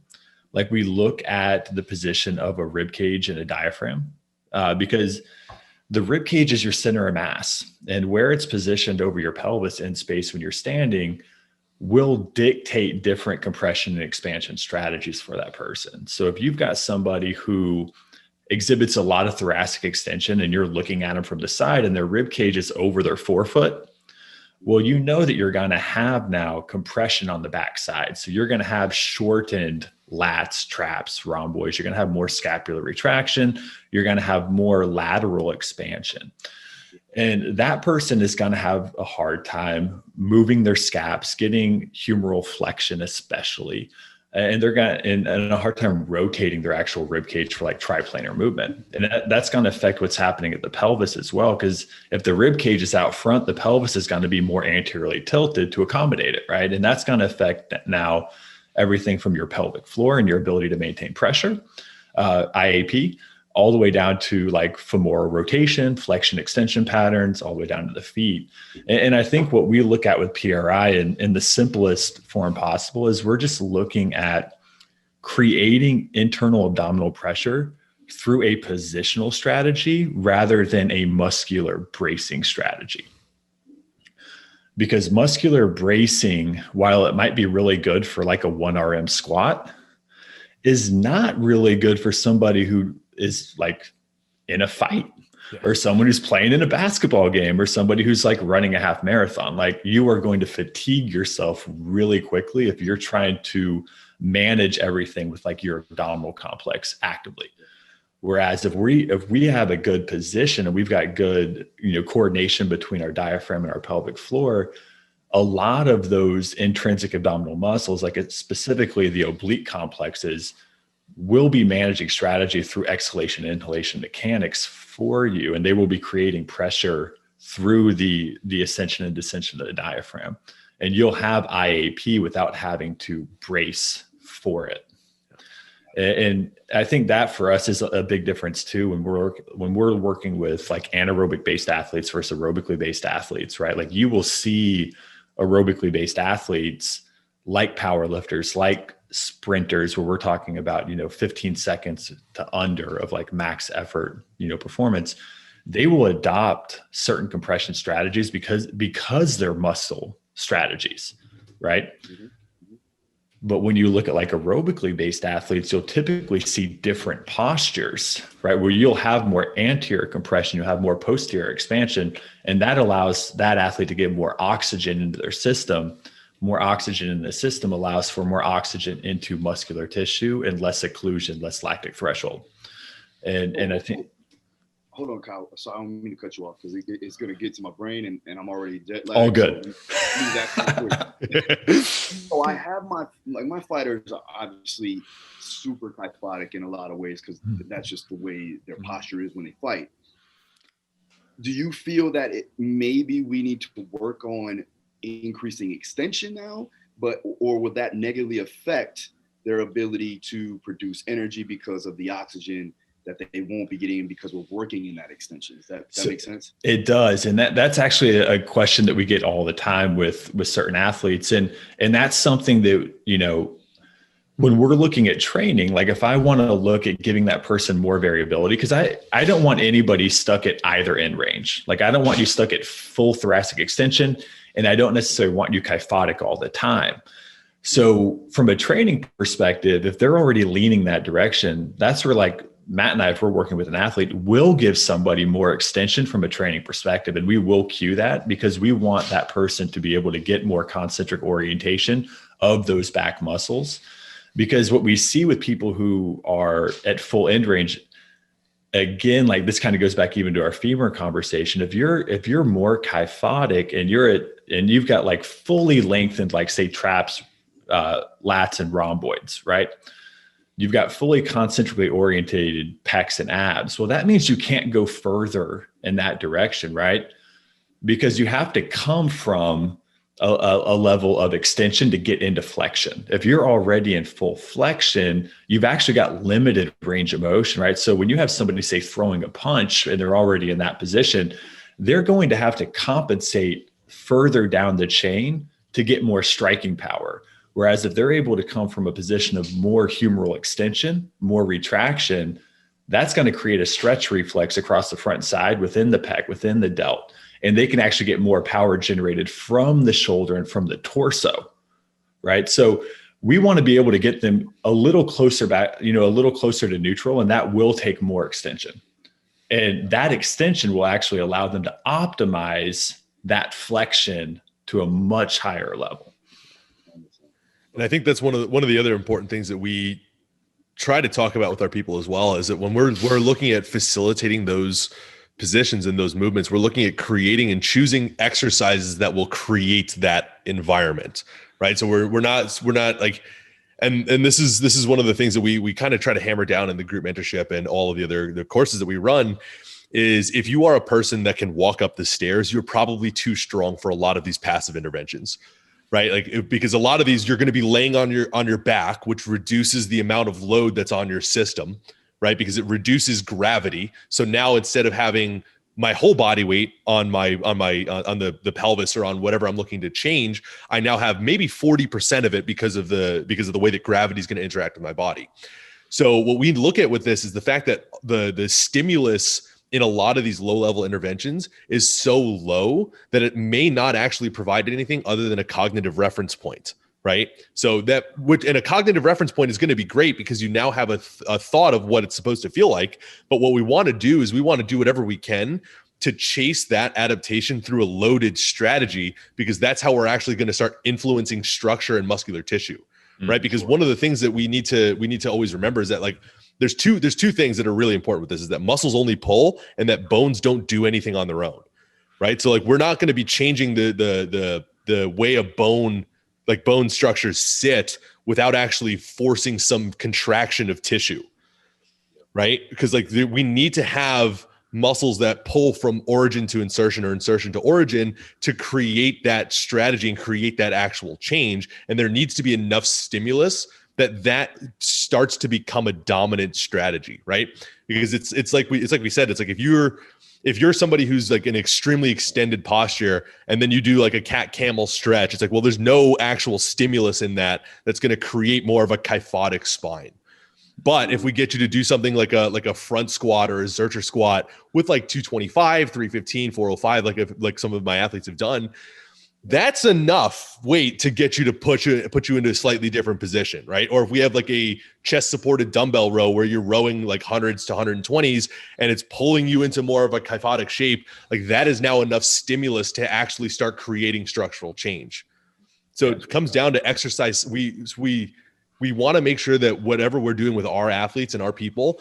We look at the position of a rib cage and a diaphragm, because the rib cage is your center of mass, and where it's positioned over your pelvis in space when you're standing will dictate different compression and expansion strategies for that person. So if you've got somebody who exhibits a lot of thoracic extension and you're looking at them from the side and their rib cage is over their forefoot, well, that you're going to have now compression on the backside. So you're going to have shortened lats, traps, rhomboids. You're going to have more scapular retraction. You're going to have more lateral expansion. And that person is going to have a hard time moving their scaps, getting humeral flexion especially. And they're going to, and a hard time rotating their actual rib cage for triplanar movement. And that's going to affect what's happening at the pelvis as well. Because if the rib cage is out front, the pelvis is going to be more anteriorly tilted to accommodate it, right? And that's going to affect now everything from your pelvic floor and your ability to maintain pressure, IAP, all the way down to femoral rotation, flexion extension patterns, all the way down to the feet. And I think what we look at with PRI in the simplest form possible is we're just looking at creating internal abdominal pressure through a positional strategy rather than a muscular bracing strategy. Because muscular bracing, while it might be really good for a 1RM squat, is not really good for somebody who is in a fight, or someone who's playing in a basketball game, or somebody who's running a half marathon. You are going to fatigue yourself really quickly if you're trying to manage everything with your abdominal complex actively. Whereas if we have a good position and we've got good, coordination between our diaphragm and our pelvic floor, a lot of those intrinsic abdominal muscles, specifically the oblique complexes, will be managing strategy through exhalation and inhalation mechanics for you. And they will be creating pressure through the ascension and descension of the diaphragm. And you'll have IAP without having to brace for it. And I think that for us is a big difference too, when we're working with like anaerobic based athletes versus aerobically based athletes, right? Like you will see aerobically based athletes like power lifters, like sprinters, where we're talking about, 15 seconds to under of like max effort, performance. They will adopt certain compression strategies because they're muscle strategies, right? Mm-hmm. But when you look at like aerobically based athletes, you'll typically see different postures, right? Where you'll have more anterior compression, you'll have more posterior expansion, and that allows that athlete to get more oxygen into their system. More oxygen in the system allows for more oxygen into muscular tissue and less occlusion, less lactic threshold. And I think... Hold on, Kyle. So I don't mean to cut you off because it's going to get to my brain and I'm already jet lagged. All good. So I have my fighters are obviously super kyphotic in a lot of ways because that's just the way their posture is when they fight. Do you feel that maybe we need to work on increasing extension now, or would that negatively affect their ability to produce energy because of the oxygen that they won't be getting because we're working in that extension? Does that make sense? It does. And that's actually a question that we get all the time with certain athletes. And that's something that, when we're looking at training, like if I want to look at giving that person more variability, because I don't want anybody stuck at either end range. Like I don't want you stuck at full thoracic extension, and I don't necessarily want you kyphotic all the time. So from a training perspective, if they're already leaning that direction, that's where like Matt and I, if we're working with an athlete, will give somebody more extension from a training perspective. And we will cue that because we want that person to be able to get more concentric orientation of those back muscles. Because what we see with people who are at full end range, again, like this kind of goes back even to our femur conversation. If you're more kyphotic and you've got like fully lengthened, like say traps, lats and rhomboids, right? You've got fully concentrically orientated pecs and abs. Well, that means you can't go further in that direction, right? Because you have to come from a level of extension to get into flexion. If you're already in full flexion, you've actually got limited range of motion, right? So when you have somebody say throwing a punch and they're already in that position, they're going to have to compensate further down the chain to get more striking power. Whereas if they're able to come from a position of more humeral extension, more retraction, that's going to create a stretch reflex across the front side within the pec, within the delt. And they can actually get more power generated from the shoulder and from the torso, right? So we want to be able to get them a little closer back, a little closer to neutral, and that will take more extension. And that extension will actually allow them to optimize that flexion to a much higher level. And I think that's one of the other important things that we try to talk about with our people as well, is that when we're looking at facilitating those positions and those movements, we're looking at creating and choosing exercises that will create that environment, right? So we're not like, and this is one of the things that we kind of try to hammer down in the group mentorship and all of the courses that we run, is if you are a person that can walk up the stairs, you're probably too strong for a lot of these passive interventions, right? Like, because a lot of these, you're going to be laying on your back, which reduces the amount of load that's on your system, right? Because it reduces gravity. So now instead of having my whole body weight on the pelvis or on whatever I'm looking to change, I now have maybe 40% of it because of the way that gravity is going to interact with my body. So what we look at with this is the fact that the stimulus in a lot of these low-level interventions is so low that it may not actually provide anything other than a cognitive reference point, right? So and a cognitive reference point is going to be great because you now have a thought of what it's supposed to feel like. But what we want to do is we want to do whatever we can to chase that adaptation through a loaded strategy, because that's how we're actually going to start influencing structure and muscular tissue, right? Because one of the things that we need to always remember is that, like, there's two things that are really important with this, is that muscles only pull and that bones don't do anything on their own, right? So like, we're not going to be changing the way a bone structures sit without actually forcing some contraction of tissue, right? Because like we need to have muscles that pull from origin to insertion or insertion to origin to create that strategy and create that actual change. And there needs to be enough stimulus that starts to become a dominant strategy, right? Because it's like we said, it's like if you're somebody who's like an extremely extended posture and then you do like a cat camel stretch, it's like, well, there's no actual stimulus in that's going to create more of a kyphotic spine. But if we get you to do something like a front squat or a Zercher squat with like 225, 315, 405, like some of my athletes have done, that's enough weight to get you to put you into a slightly different position, right? Or if we have like a chest supported dumbbell row where you're rowing like 100s to 120s and it's pulling you into more of a kyphotic shape, like that is now enough stimulus to actually start creating structural change. So it comes down to exercise. We want to make sure that whatever we're doing with our athletes and our people,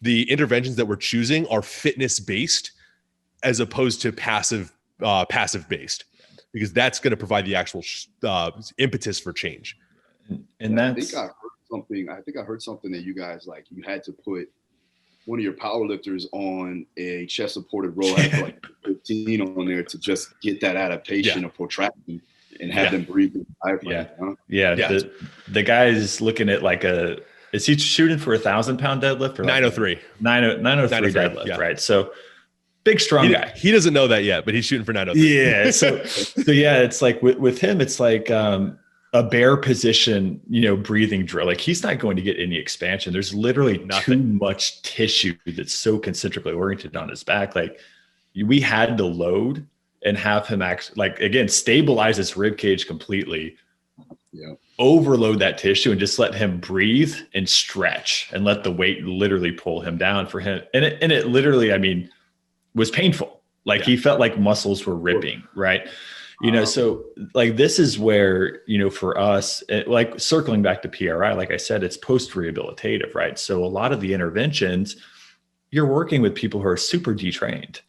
the interventions that we're choosing are fitness based as opposed to passive based, because that's going to provide the actual impetus for change. And I think I heard something that you guys, like, you had to put one of your powerlifters on a chest supported row at like 15 on there to just get that adaptation of protraction and have them breathe in the diaphragm. The guy's looking at like is he shooting for 1,000-pound deadlift or 903? 903 deadlift, right? So big, strong guy. He doesn't know that yet, but he's shooting for 903. Yeah. So yeah, it's like with him, it's like a bare position, breathing drill. Like he's not going to get any expansion. There's literally too much tissue that's so concentrically oriented on his back. Like we had to load and have him again, stabilize his rib cage completely, overload that tissue and just let him breathe and stretch and let the weight literally pull him down for him. And it literally, was painful. Like he felt like muscles were ripping, right? So like, this is where, for us, like circling back to PRI, like I said, it's post-rehabilitative, right? So a lot of the interventions, you're working with people who are super detrained.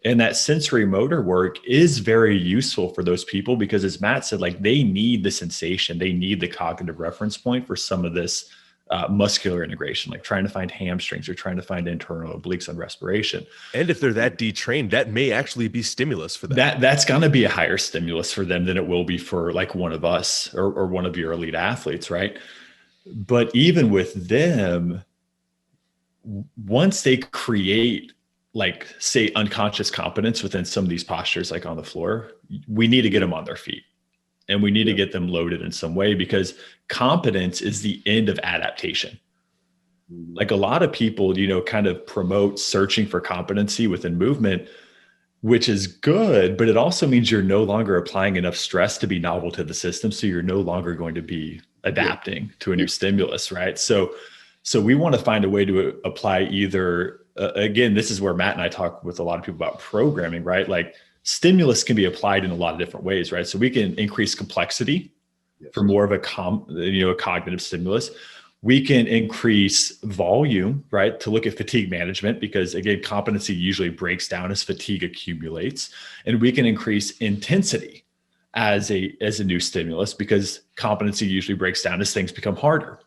And that sensory motor work is very useful for those people because, as Matt said, like they need the sensation, they need the cognitive reference point for some of this muscular integration, like trying to find hamstrings or trying to find internal obliques on respiration. And if they're that detrained, that may actually be stimulus for them. That's going to be a higher stimulus for them than it will be for like one of us or one of your elite athletes, right? But even with them, once they create, like, say, unconscious competence within some of these postures, like on the floor, we need to get them on their feet and we need to get them loaded in some way, because competence is the end of adaptation. Like a lot of people, kind of promote searching for competency within movement, which is good, but it also means you're no longer applying enough stress to be novel to the system. So you're no longer going to be adapting to a new stimulus, right? So we want to find a way to apply either, again, this is where Matt and I talk with a lot of people about programming, right? Like stimulus can be applied in a lot of different ways, right? So we can increase complexity for more of a cognitive stimulus. We can increase volume, right? To look at fatigue management, because again, competency usually breaks down as fatigue accumulates. And we can increase intensity as a new stimulus, because competency usually breaks down as things become harder,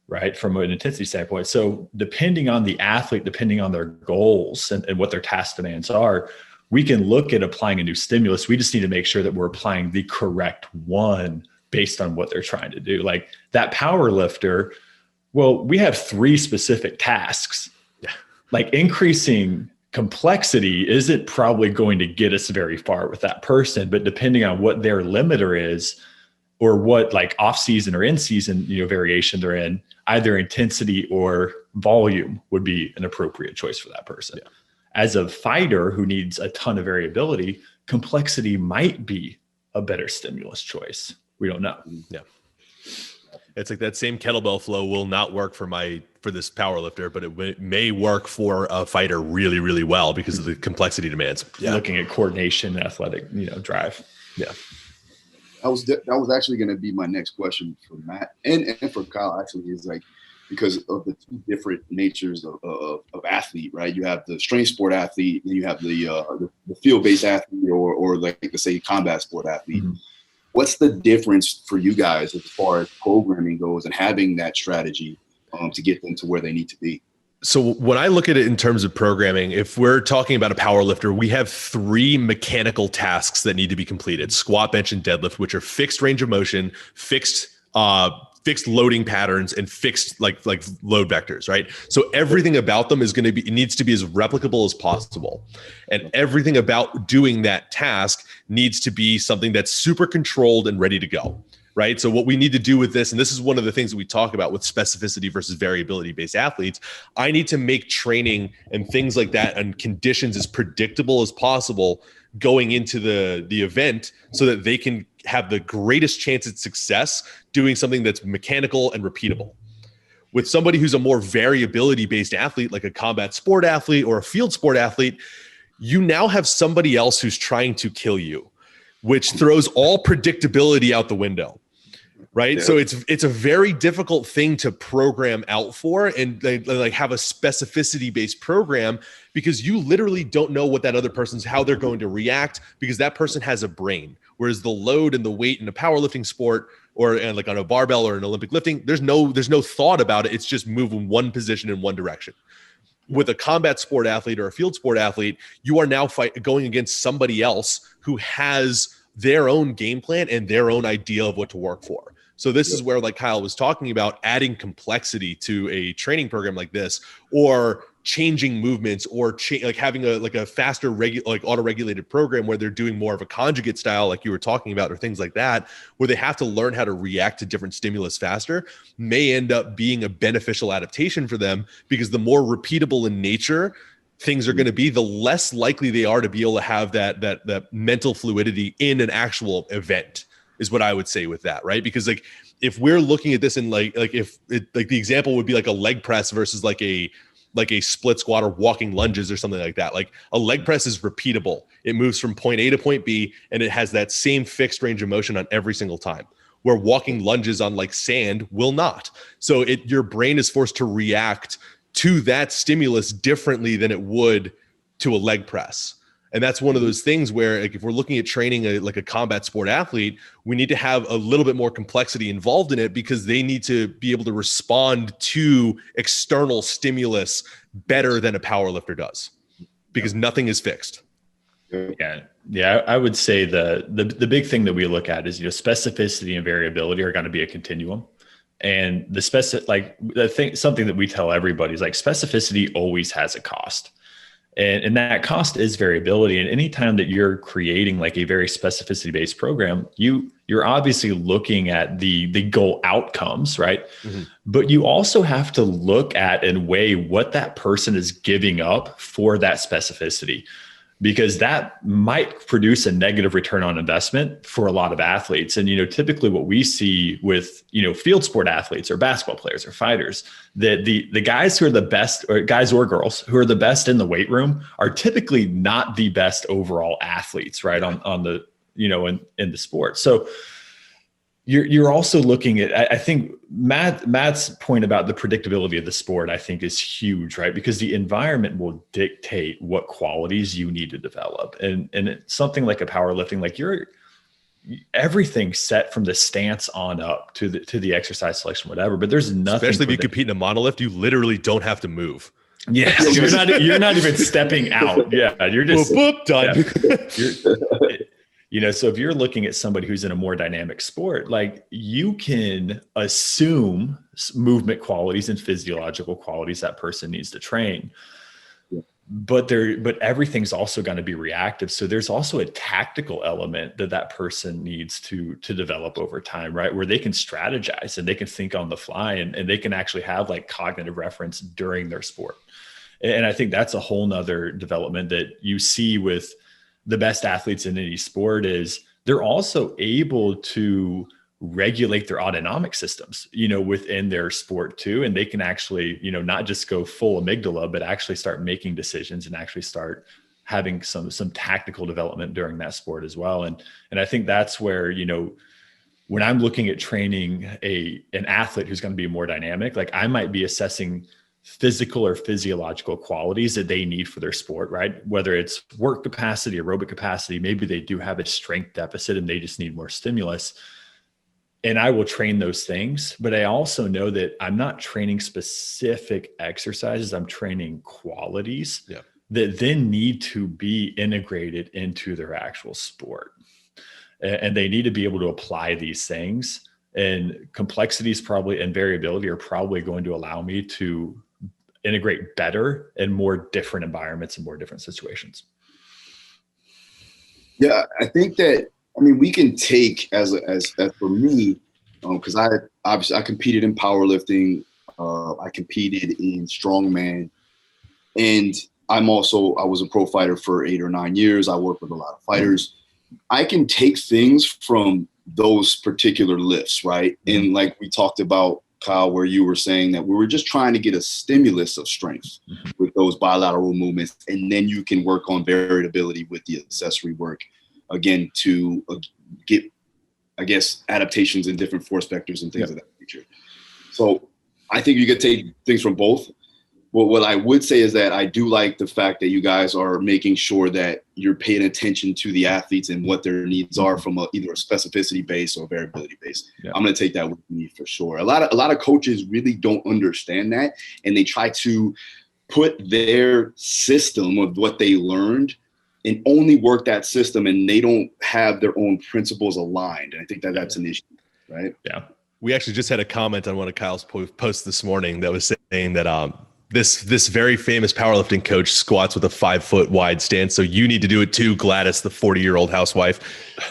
right? From an intensity standpoint. So depending on the athlete, depending on their goals and what their task demands are, we can look at applying a new stimulus. We just need to make sure that we're applying the correct one based on what they're trying to do. Like that power lifter, well, we have 3 specific tasks. Like increasing complexity isn't probably going to get us very far with that person, but depending on what their limiter is, or what like off season or in season, variation they're in, either intensity or volume would be an appropriate choice for that person. Yeah. As a fighter who needs a ton of variability, complexity might be a better stimulus choice. We don't know. Yeah. It's like that same kettlebell flow will not work for this power lifter, but it may work for a fighter really, really well because of the complexity demands. Yeah. Looking at coordination, athletic, drive. Yeah. That was actually going to be my next question for Matt and for Kyle, actually, is like, because of the 2 different natures of athlete, right? You have the strength sport athlete, and you have the field-based athlete, or like to say combat sport athlete. Mm-hmm. What's the difference for you guys as far as programming goes and having that strategy to get them to where they need to be? So when I look at it in terms of programming, if we're talking about a power lifter, we have 3 mechanical tasks that need to be completed: squat, bench, and deadlift, which are fixed range of motion, fixed fixed loading patterns and fixed like load vectors, right? So everything about them is going to be, it needs to be as replicable as possible. And everything about doing that task needs to be something that's super controlled and ready to go, right? So what we need to do with this, and this is one of the things that we talk about with specificity versus variability based athletes, I need to make training and things like that and conditions as predictable as possible going into the event so that they can have the greatest chance at success doing something that's mechanical and repeatable. With somebody who's a more variability based athlete, like a combat sport athlete or a field sport athlete, you now have somebody else who's trying to kill you, which throws all predictability out the window. Right. Yeah. So it's a very difficult thing to program out for and like have a specificity based program, because you literally don't know what that other person's, how they're going to react, because that person has a brain. Whereas the load and the weight in a powerlifting sport or and like on a barbell or an Olympic lifting, there's no thought about it. It's just move in one position in one direction. With a combat sport athlete or a field sport athlete, you are now going against somebody else who has their own game plan and their own idea of what to work for. So this is where, like Kyle was talking about, adding complexity to a training program like this, or changing movements, or like having a faster auto-regulated program where they're doing more of a conjugate style, like you were talking about, or things like that, where they have to learn how to react to different stimulus faster, may end up being a beneficial adaptation for them, because the more repeatable in nature things are going to be, the less likely they are to be able to have that mental fluidity in an actual event, is what I would say with that, right? Because like if we're looking at this in like if it, like the example would be like a leg press versus like a split squat or walking lunges or something like that. Like a leg press is repeatable. It moves from point A to point B, and it has that same fixed range of motion on every single time, where walking lunges on like sand will not. So your brain is forced to react to that stimulus differently than it would to a leg press. And that's one of those things where, like, if we're looking at training like a combat sport athlete, we need to have a little bit more complexity involved in it, because they need to be able to respond to external stimulus better than a power lifter does, because nothing is fixed. Yeah. I would say the big thing that we look at is, specificity and variability are going to be a continuum. And something that we tell everybody is like, specificity always has a cost. And that cost is variability. And anytime that you're creating like a very specificity based program, you're obviously looking at the goal outcomes, right? Mm-hmm. But you also have to look at and weigh what that person is giving up for that specificity, because that might produce a negative return on investment for a lot of athletes. And, typically what we see with, field sport athletes or basketball players or fighters, that the guys who are the best, or guys or girls who are the best in the weight room, are typically not the best overall athletes, right? On the, in the sport. So you're also looking at, I think Matt's point about the predictability of the sport, I think, is huge, right? Because the environment will dictate what qualities you need to develop. And it's something like a powerlifting, like everything's set from the stance on up to the exercise selection, whatever, but there's nothing. Especially if you compete in a monolift, you literally don't have to move. Yeah. You're not even stepping out. Yeah. You're just boop, done. Yeah. So if you're looking at somebody who's in a more dynamic sport, like, you can assume movement qualities and physiological qualities that person needs to train, but everything's also going to be reactive. So there's also a tactical element that person needs to develop over time, right? Where they can strategize and they can think on the fly, and they can actually have like cognitive reference during their sport. And I think that's a whole nother development that you see with the best athletes in any sport, is they're also able to regulate their autonomic systems, within their sport too. And they can actually, not just go full amygdala, but actually start making decisions and actually start having some tactical development during that sport as well. And I think that's where, when I'm looking at training an athlete who's going to be more dynamic, like, I might be assessing physical or physiological qualities that they need for their sport, right? Whether it's work capacity, aerobic capacity, maybe they do have a strength deficit and they just need more stimulus. And I will train those things, but I also know that I'm not training specific exercises. I'm training qualities that then need to be integrated into their actual sport. And they need to be able to apply these things And complexities probably and variability are probably going to allow me to integrate better in more different environments and more different situations. Yeah, I think that, we can take as for me, because I competed in powerlifting, I competed in strongman, and I was a pro fighter for 8 or 9 years. I worked with a lot of fighters. I can take things from those particular lifts, right? And like we talked about, Kyle, where you were saying that we were just trying to get a stimulus of strength with those bilateral movements, and then you can work on variability with the accessory work, again, to get, I guess, adaptations in different force vectors and things of that nature. So I think you could take things from both. Well, what I would say is that I do like the fact that you guys are making sure that you're paying attention to the athletes and what their needs are from either a specificity base or variability base. Yeah. I'm going to take that with me for sure. A lot of coaches really don't understand that, and they try to put their system of what they learned and only work that system, and they don't have their own principles aligned. And I think that that's an issue, right? Yeah. We actually just had a comment on one of Kyle's posts this morning that was saying that this very famous powerlifting coach squats with a 5-foot wide stance. So you need to do it too, Gladys, the 40-year-old housewife.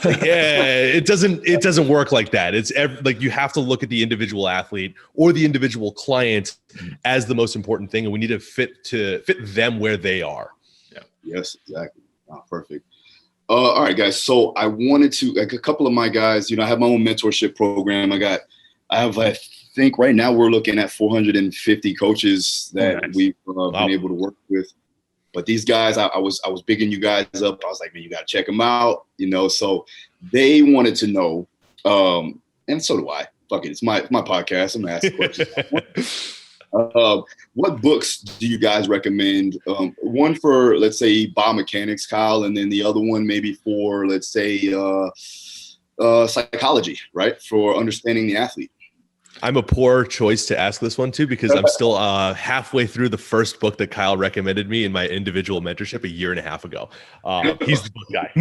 Yeah, it doesn't work like that. It's like you have to look at the individual athlete or the individual client as the most important thing, and we need to fit them where they are. Yeah. Yes, exactly. Oh, perfect. All right, guys. So I wanted to, like, a couple of my guys, I have my own mentorship program. I think right now we're looking at 450 coaches that we've been able to work with. But these guys, I was bigging you guys up. I was like, man, you got to check them out, So they wanted to know, and so do I. Fuck it, it's my podcast. I'm gonna ask questions. What books do you guys recommend? One for, let's say, biomechanics, Kyle, and then the other one maybe for, let's say, psychology, right? For understanding the athlete. I'm a poor choice to ask this one too, because I'm still halfway through the first book that Kyle recommended me in my individual mentorship 1.5 years ago. He's the book guy.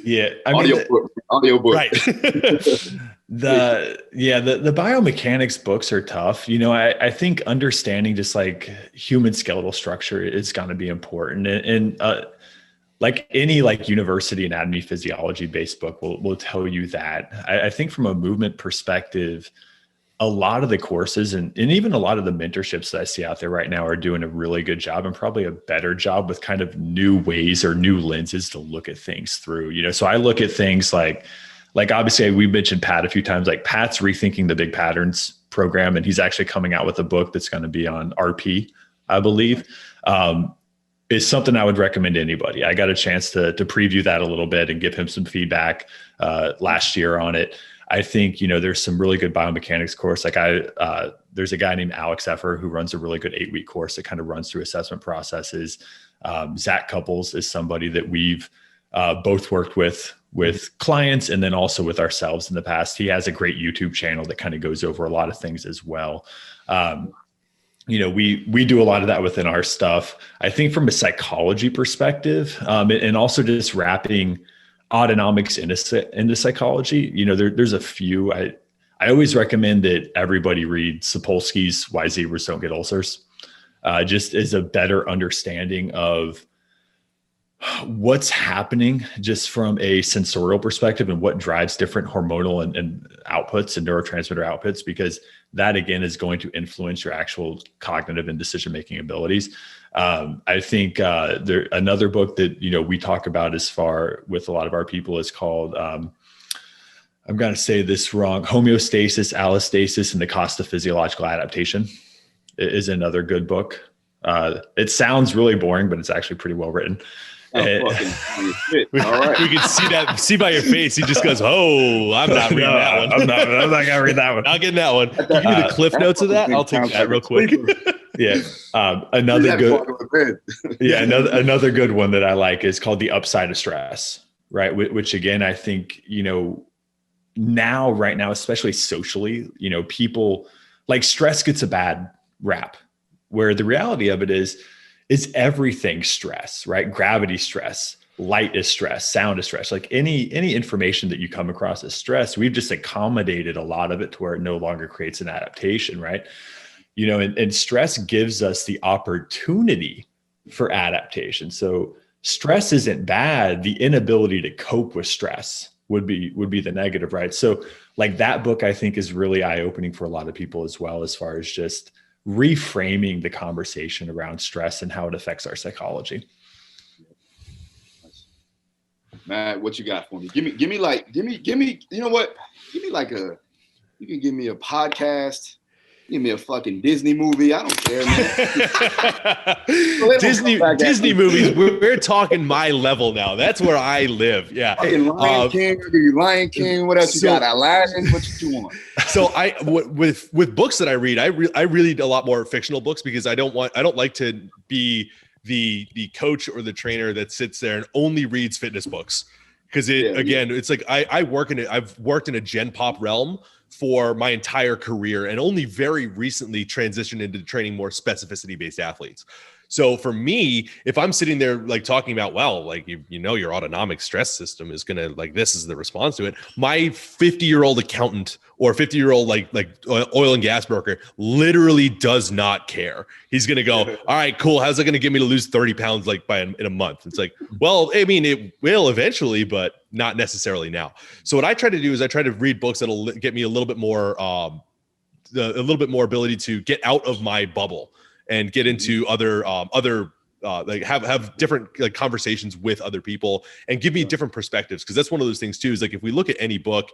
Yeah. Audio book. Right. The biomechanics books are tough. I think understanding just like human skeletal structure is going to be important. And like any university anatomy, physiology based book will tell you that. I think from a movement perspective, a lot of the courses and even a lot of the mentorships that I see out there right now are doing a really good job, and probably a better job with kind of new ways or new lenses to look at things through. So I look at things like obviously we mentioned Pat a few times, like Pat's rethinking the big patterns program, and he's actually coming out with a book that's going to be on RP, I believe. Is something I would recommend to anybody. I got a chance to preview that a little bit and give him some feedback last year on it. I think, there's some really good biomechanics course. Like there's a guy named Alex Effer who runs a really good 8-week course that kind of runs through assessment processes. Zach Couples is somebody that we've both worked with clients and then also with ourselves in the past. He has a great YouTube channel that kind of goes over a lot of things as well. We do a lot of that within our stuff. I think from a psychology perspective, and also just wrapping autonomics into psychology, there's a few. I always recommend that everybody read Sapolsky's Why Zebras Don't Get Ulcers, just as a better understanding of what's happening just from a sensorial perspective and what drives different hormonal and outputs and neurotransmitter outputs, because that again is going to influence your actual cognitive and decision-making abilities. I think another book that, we talk about as far with a lot of our people is called, I'm going to say this wrong, Homeostasis, Allostasis, and the Cost of Physiological Adaptation is another good book. It sounds really boring, but it's actually pretty well written. All right. We can see by your face. He just goes, "Oh, I'm not reading that one. I'm not going to read that one. I'll get that one. Give me the cliff notes of that. I'll take that real quick." Yeah. Another good one that I like is called The Upside of Stress, right? Which again, I think, right now, especially socially, people like stress gets a bad rap, where the reality of it is everything stress, right? Gravity stress, light is stress, sound is stress. Like any information that you come across as stress, we've just accommodated a lot of it to where it no longer creates an adaptation, right? You know, and stress gives us the opportunity for adaptation. So stress isn't bad. The inability to cope with stress would be the negative, right? So like that book, I think, is really eye-opening for a lot of people as well, as far as just reframing the conversation around stress and how it affects our psychology. Matt, what you got for me? Give me, you know what? Give me like you can give me a podcast, give me a fucking Disney movie. I don't care, man. Disney movies, we're talking my level now. That's where I live. Yeah. Fucking Lion King, what else you got? Aladdin, what you want? So with books that I read, I read a lot more fictional books because I don't like to be the coach or the trainer that sits there and only reads fitness books. Because it's like I've worked in a Gen Pop realm for my entire career and only very recently transitioned into training more specificity based athletes. So for me, if I'm sitting there like talking about, well, like you know your autonomic stress system is gonna, like, this is the response to it. My 50-year-old accountant or 50-year-old like oil and gas broker literally does not care. He's gonna go, all right, cool. How's it gonna get me to lose 30 pounds like in a month? It's like, well, I mean, it will eventually, but not necessarily now. So what I try to do is I try to read books that'll get me a little bit more ability to get out of my bubble and get into other like have different like conversations with other people and give me different perspectives. Cause that's one of those things too, is like, if we look at any book,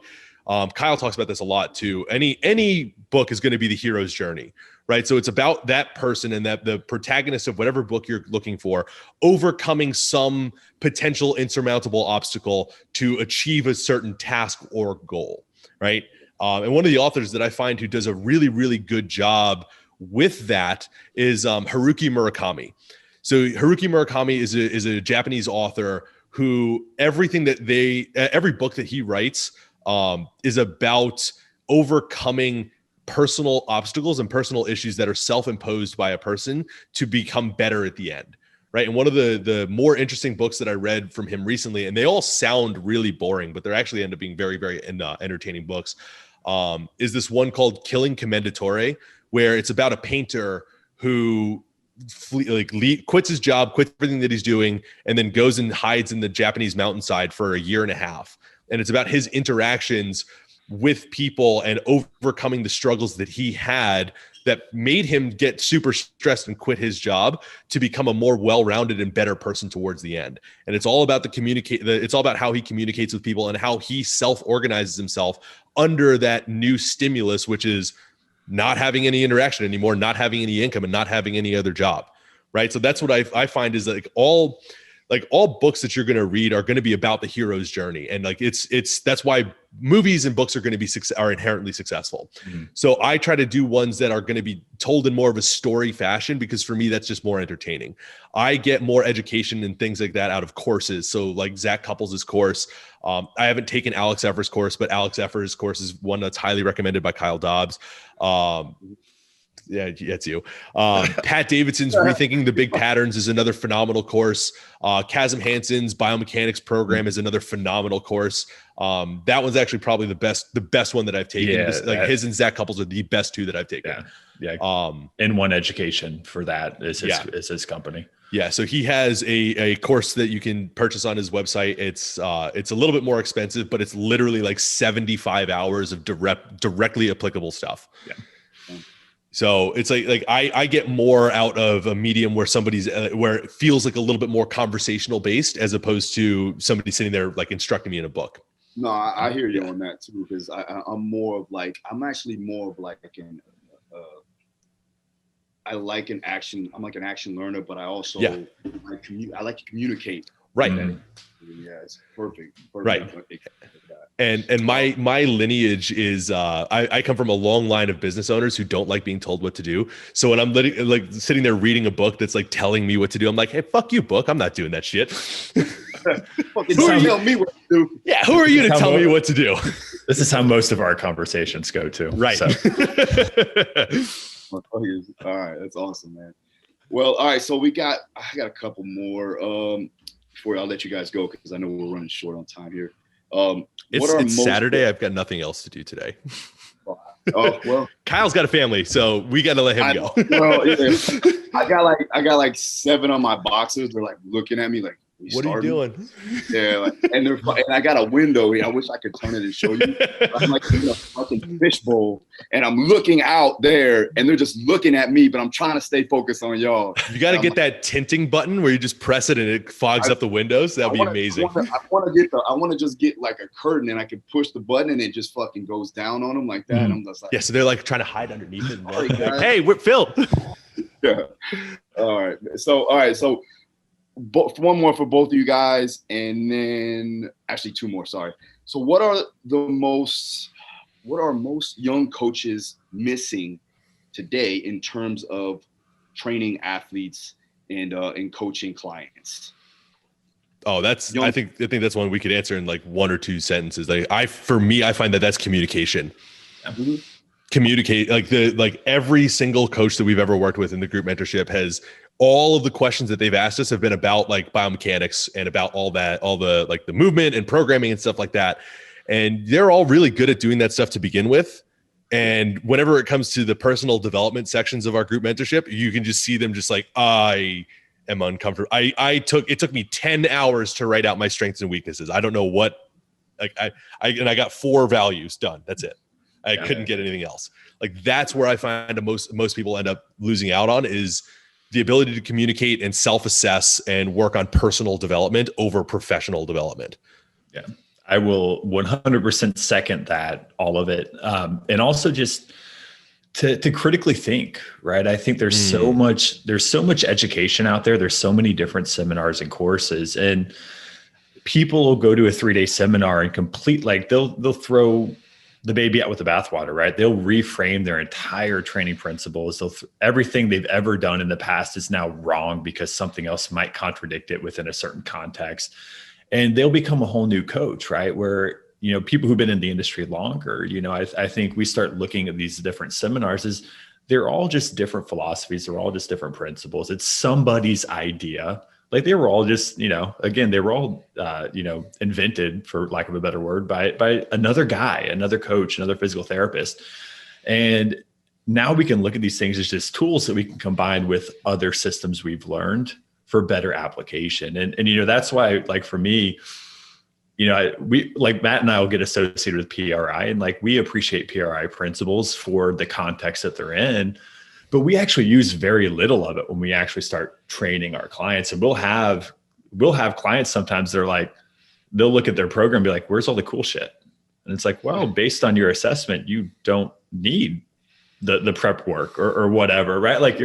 Kyle talks about this a lot too. Any book is going to be the hero's journey, right? So it's about that person and that the protagonist of whatever book you're looking for, overcoming some potential insurmountable obstacle to achieve a certain task or goal, right? And one of the authors that I find who does a really, really good job with that is Haruki Murakami. So Haruki Murakami is a Japanese author who every book that he writes is about overcoming personal obstacles and personal issues that are self-imposed by a person to become better at the end. Right. And one of the more interesting books that I read from him recently, and they all sound really boring, but they're actually end up being very, very entertaining books, is this one called Killing Commendatore, where it's about a painter who quits his job, quits everything that he's doing, and then goes and hides in the Japanese mountainside for a year and a half. And it's about his interactions with people and overcoming the struggles that he had that made him get super stressed and quit his job to become a more well-rounded and better person towards the end. And it's all about it's all about how he communicates with people and how he self-organizes himself under that new stimulus, which is not having any interaction anymore, not having any income, and not having any other job, right? So that's what I find is like all books that you're going to read are going to be about the hero's journey, and like that's why movies and books are inherently successful. Mm-hmm. So I try to do ones that are going to be told in more of a story fashion, because for me that's just more entertaining. I get more education and things like that out of courses. So like Zach Couples' course. I haven't taken Alex Effer's course, but Alex Effer's course is one that's highly recommended by Kyle Dobbs. Yeah, it's you. Pat Davidson's Rethinking the Big Patterns is another phenomenal course. Chasm Hansen's Biomechanics program is another phenomenal course. That one's actually probably the best one that I've taken. Yeah, his and Zach Couples are the best two that I've taken. Yeah. N1 Education for that is his company. Yeah, so he has a course that you can purchase on his website. It's a little bit more expensive, but it's literally like 75 hours of directly applicable stuff. Yeah. So it's like I get more out of a medium where where it feels like a little bit more conversational based, as opposed to somebody sitting there like instructing me in a book. No, I hear you on that too, because I'm actually more of like I like an action. I'm like an action learner, but I also I like to communicate. Right. Yeah, it's perfect. Right. And my lineage is I come from a long line of business owners who don't like being told what to do. So when I'm like sitting there reading a book that's like telling me what to do, I'm like, hey, fuck you, book. I'm not doing that shit. Who are you to tell me what to do? Yeah, who are you to tell me what to do? This is how most of our conversations go too. Right. So. All right, that's awesome, man. Well, all right, so I got a couple more. before I'll let you guys go, because I know we're running short on time here. It's Saturday. I've got nothing else to do today. Oh, well, Kyle's got a family, so we got to let him go. Well, yeah. I got like 7 on my boxers. They're like looking at me like, what are you doing? Yeah, like, and I got a window. I wish I could turn it and show you. I'm like in a fucking fishbowl, and I'm looking out there, and they're just looking at me, but I'm trying to stay focused on y'all. You got to get that tinting button where you just press it and it fogs up the windows. That'd be amazing. I want to just get like a curtain, and I can push the button, and it just fucking goes down on them like that. And I'm just like, yeah. So they're like trying to hide underneath it. And like, hey, we're Phil. Yeah. All right. So. One more for both of you guys, and then actually 2 more. Sorry. So, what are most young coaches missing today in terms of training athletes and coaching clients? Oh, I think that's one we could answer in like 1 or 2 sentences. For me, I find that's communication. Mm-hmm. Communicate, like every single coach that we've ever worked with in the group mentorship has, all of the questions that they've asked us have been about like biomechanics and about all the like the movement and programming and stuff like that. And they're all really good at doing that stuff to begin with. And whenever it comes to the personal development sections of our group mentorship, you can just see them just like, I am uncomfortable. It took me 10 hours to write out my strengths and weaknesses. I don't know what, like I got 4 values done. That's it. I couldn't get anything else. Like that's where I find most people end up losing out on, is the ability to communicate and self-assess and work on personal development over professional development. Yeah, I will 100% second that, all of it. And also just to critically think, right? I think there's so much education out there. There's so many different seminars and courses, and people will go to a 3-day seminar and they'll throw the baby out with the bathwater, right? They'll reframe their entire training principles. Everything they've ever done in the past is now wrong because something else might contradict it within a certain context. And they'll become a whole new coach, right? Where, people who've been in the industry longer, I think we start looking at these different seminars as they're all just different philosophies. They're all just different principles. It's somebody's idea. Like they were all just, again, they were all, invented, for lack of a better word, by another guy, another coach, another physical therapist. And now we can look at these things as just tools that we can combine with other systems we've learned for better application. And that's why, like for me, we, like Matt and I will get associated with PRI, and like we appreciate PRI principles for the context that they're in. But we actually use very little of it when we actually start training our clients. And we'll have clients sometimes, they'll look at their program and be like, where's all the cool shit? And it's like, well, based on your assessment, you don't need the prep work or whatever, right? Like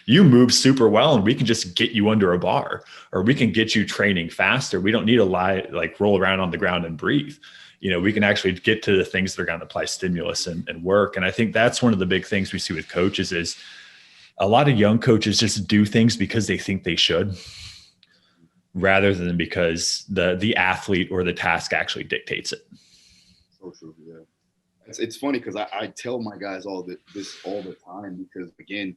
you move super well, and we can just get you under a bar, or we can get you training faster. We don't need to roll around on the ground and breathe. We can actually get to the things that are going to apply stimulus and work. And I think that's one of the big things we see with coaches is a lot of young coaches just do things because they think they should, rather than because the athlete or the task actually dictates it. So true. Yeah. It's funny because I tell my guys this all the time, because again,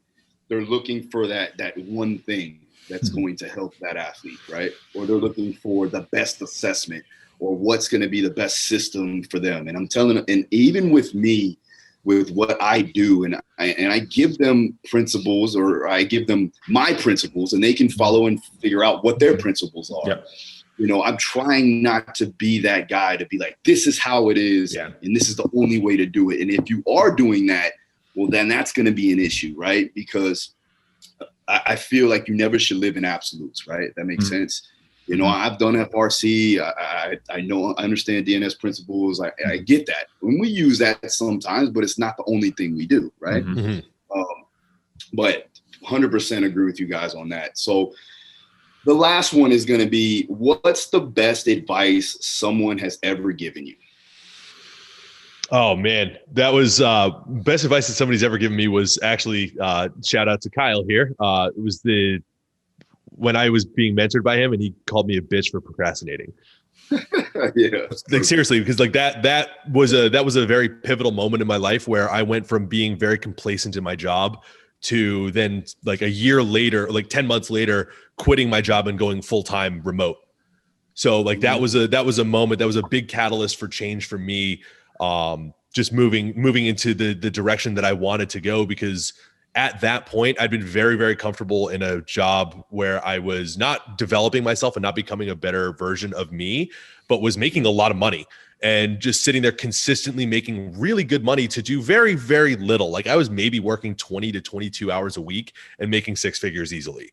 they're looking for that one thing that's going to help that athlete, right? Or they're looking for the best assessment, or what's going to be the best system for them. And I'm telling them, and even with me, with what I do, and I give them principles, or I give them my principles, and they can follow and figure out what their principles are. Yep. I'm trying not to be that guy to be like, this is how it is, and this is the only way to do it. And if you are doing that, well, then that's going to be an issue, right? Because I feel like you never should live in absolutes, right? That makes sense. I've done FRC. I know, I understand DNS principles. I get that. When we use that sometimes, but it's not the only thing we do, right? But 100% agree with you guys on that. So the last one is going to be, what's the best advice someone has ever given you? Oh man, that was best advice that somebody's ever given me was actually shout out to Kyle here. It was when I was being mentored by him, and he called me a bitch for procrastinating. Yeah, like seriously, because like that was a very pivotal moment in my life where I went from being very complacent in my job to then like a year later, like 10 months later, quitting my job and going full-time remote. So like that was a moment, that was a big catalyst for change for me. Just moving into the direction that I wanted to go, because at that point I'd been very, very comfortable in a job where I was not developing myself and not becoming a better version of me, but was making a lot of money and just sitting there consistently making really good money to do very, very little. Like I was maybe working 20 to 22 hours a week and making six figures easily.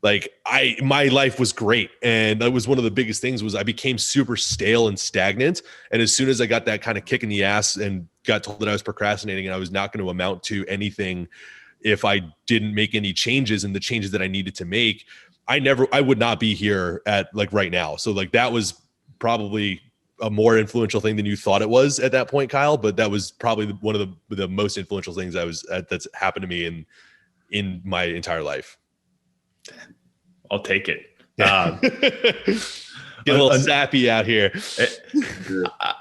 Like my life was great. And that was one of the biggest things, was I became super stale and stagnant. And as soon as I got that kind of kick in the ass and got told that I was procrastinating and I was not going to amount to anything if I didn't make any changes, and the changes that I needed to make, I would not be here at like right now. So like that was probably a more influential thing than you thought it was at that point, Kyle. But that was probably one of the most influential things that's happened to me in my entire life. I'll take it. Get a little sappy out here.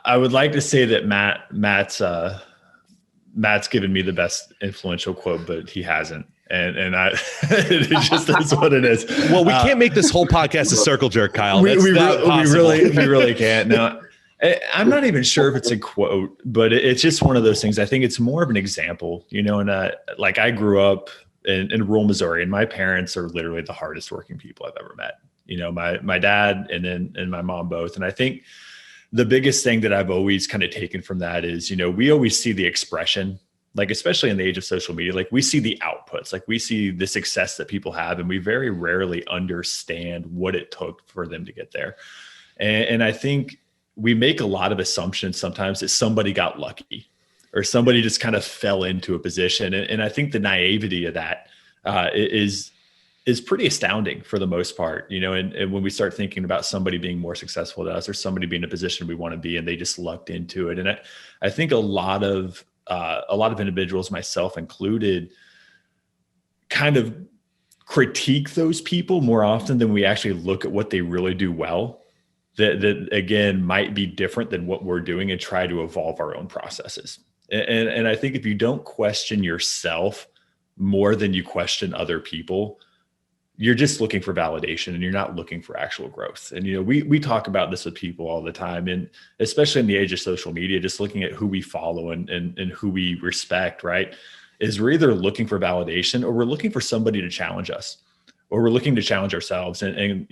I would like to say that Matt's given me the best influential quote, but he hasn't. And it just is what it is. Well, we can't make this whole podcast a circle jerk, Kyle. We really can't. No, I'm not even sure if it's a quote, but it's just one of those things. I think it's more of an example, and like I grew up in rural Missouri, and my parents are literally the hardest working people I've ever met. My dad and my mom both. And I think the biggest thing that I've always kind of taken from that is, we always see the expression, like, especially in the age of social media, like we see the outputs, like we see the success that people have, and we very rarely understand what it took for them to get there. And I think we make a lot of assumptions sometimes that somebody got lucky or somebody just kind of fell into a position. And I think the naivety of that is pretty astounding for the most part, and when we start thinking about somebody being more successful than us or somebody being in a position we want to be, and they just lucked into it. And I think a lot of individuals, myself included, kind of critique those people more often than we actually look at what they really do well, that again, might be different than what we're doing, and try to evolve our own processes. And I think if you don't question yourself more than you question other people, you're just looking for validation and you're not looking for actual growth. And, we talk about this with people all the time, and especially in the age of social media, just looking at who we follow and who we respect, right? Is we're either looking for validation or we're looking for somebody to challenge us, or we're looking to challenge ourselves. And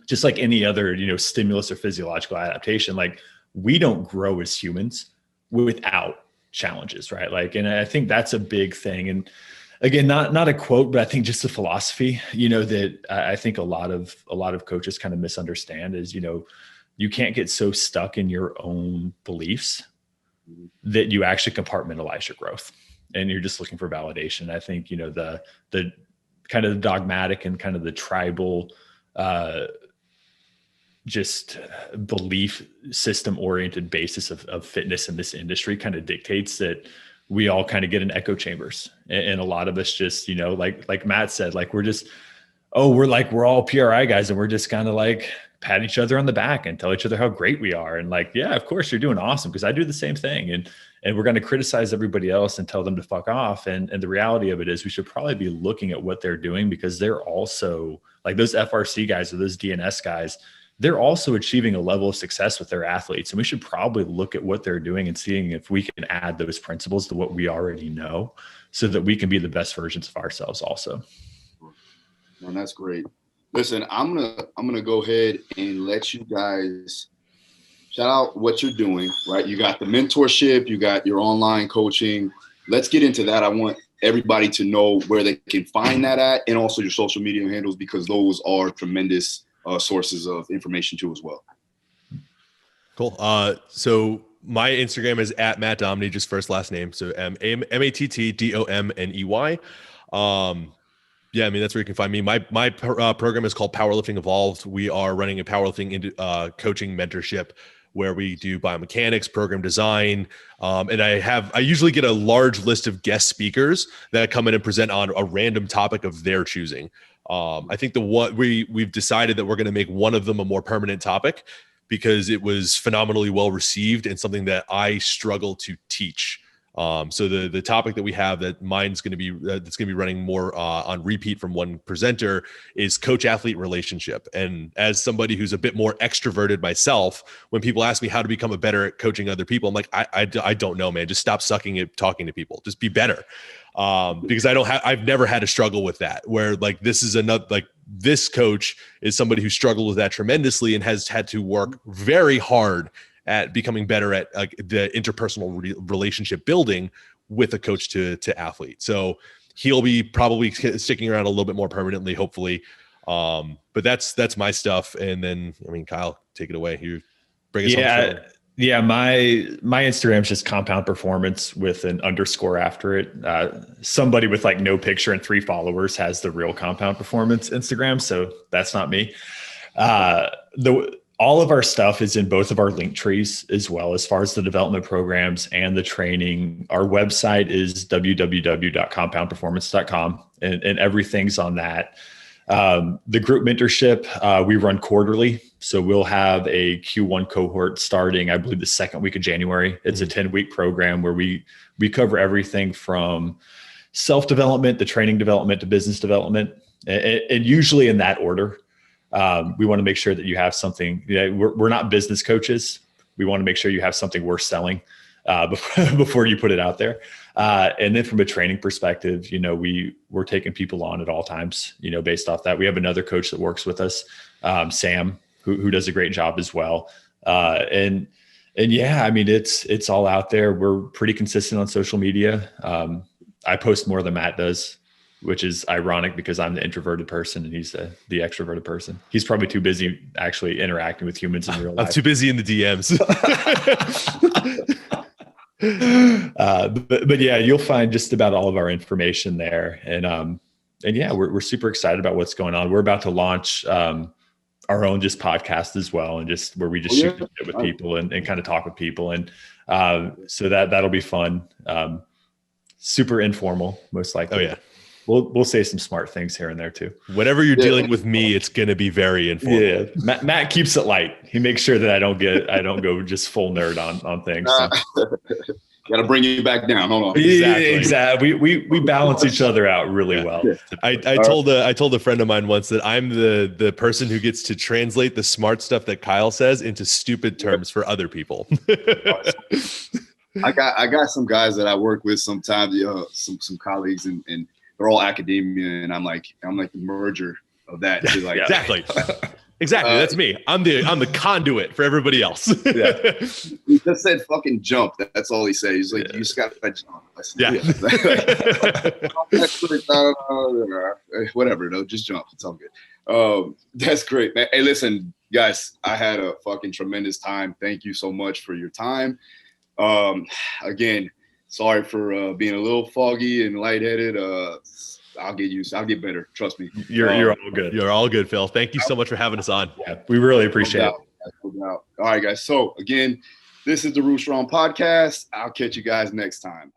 just like any other, stimulus or physiological adaptation, like we don't grow as humans without challenges, right? Like, and I think that's a big thing. And again, not a quote, but I think just a philosophy, that I think a lot of coaches kind of misunderstand is, you can't get so stuck in your own beliefs that you actually compartmentalize your growth, and you're just looking for validation. I think, the kind of the dogmatic and kind of the tribal, just belief system oriented basis of fitness in this industry kind of dictates that we all kind of get in echo chambers. And a lot of us just, like Matt said, like we're all PRI guys, and we're just kind of like pat each other on the back and tell each other how great we are. And like, yeah, of course you're doing awesome, because I do the same thing. And we're going to criticize everybody else and tell them to fuck off. And the reality of it is we should probably be looking at what they're doing, because they're also like those FRC guys or those DNS guys, they're also achieving a level of success with their athletes. And we should probably look at what they're doing and seeing if we can add those principles to what we already know, so that we can be the best versions of ourselves also. Man, that's great. Listen, I'm gonna go ahead and let you guys shout out what you're doing, right? You got the mentorship, you got your online coaching. Let's get into that. I want everybody to know where they can find that at, and also your social media handles, because those are tremendous sources of information too as well. Cool. So my Instagram is at Matt Domney, just first last name. So MattDomney. Yeah, I mean, that's where you can find me. My program is called Powerlifting Evolved. We are running a powerlifting coaching mentorship where we do biomechanics, program design. And I usually get a large list of guest speakers that come in and present on a random topic of their choosing. I think we've decided that we're going to make one of them a more permanent topic, because it was phenomenally well received and something that I struggle to teach. So the topic that we have that mine's going to be that's going to be running more on repeat from one presenter is coach-athlete relationship. And as somebody who's a bit more extroverted myself, when people ask me how to become a better at coaching other people, I'm like, I don't know, man. Just stop sucking at talking to people. Just be better. Because I've never had a struggle with that, where like this is another, like this coach is somebody who struggled with that tremendously and has had to work very hard at becoming better at the interpersonal relationship building with a coach to athlete. So he'll be probably sticking around a little bit more permanently, hopefully. But that's my stuff. And then, I mean, Kyle, take it away. You bring us home. Yeah. My Instagram is just Compound Performance with an underscore after it. Somebody with like no picture and 3 followers has the real Compound Performance Instagram. So that's not me. All of our stuff is in both of our link trees as well, as far as the development programs and the training. Our website is www.compoundperformance.com, and everything's on that. The group mentorship, we run quarterly. So we'll have a Q1 cohort starting, I believe, the second week of January. It's a 10-week program where we cover everything from self-development to training development to business development, and usually in that order. We want to make sure that you have something. We're not business coaches. We want to make sure you have something worth selling before you put it out there. And then from a training perspective, we're taking people on at all times, based off that. We have another coach that works with us, Sam, who does a great job as well. And yeah, I mean, it's all out there. We're pretty consistent on social media. I post more than Matt does, which is ironic because I'm the introverted person and he's the extroverted person. He's probably too busy actually interacting with humans in real life. I'm too busy in the DMs. But yeah, you'll find just about all of our information there. And yeah, we're super excited about what's going on. We're about to launch our own just podcast as well, and just where we just shoot the shit with people and kind of talk with people. And so that'll be fun. Super informal, most likely. Oh yeah. We'll say some smart things here and there too. Whenever you're dealing with me, it's going to be very informal. Yeah. Matt keeps it light. He makes sure that I don't go just full nerd on things. So. Got to bring you back down. Hold on. Exactly. We balance each other out really well. I told a friend of mine once that I'm the person who gets to translate the smart stuff that Kyle says into stupid terms for other people. I got some guys that I work with sometimes, some colleagues, and they're all academia, and I'm like the merger of that. Like, exactly. That's me. I'm the conduit for everybody else. Yeah. He just said fucking jump. That's all he said. He's like, you just got to jump. Whatever, though. Just jump. It's all good. That's great, man. Hey, listen, guys, I had a fucking tremendous time. Thank you so much for your time. Again, sorry for being a little foggy and lightheaded. I'll get better. Trust me. You're all good. You're all good, Phil. Thank you so much for having us on. Yeah, we really appreciate it. All right, guys. So again, this is the Daru Strong Podcast. I'll catch you guys next time.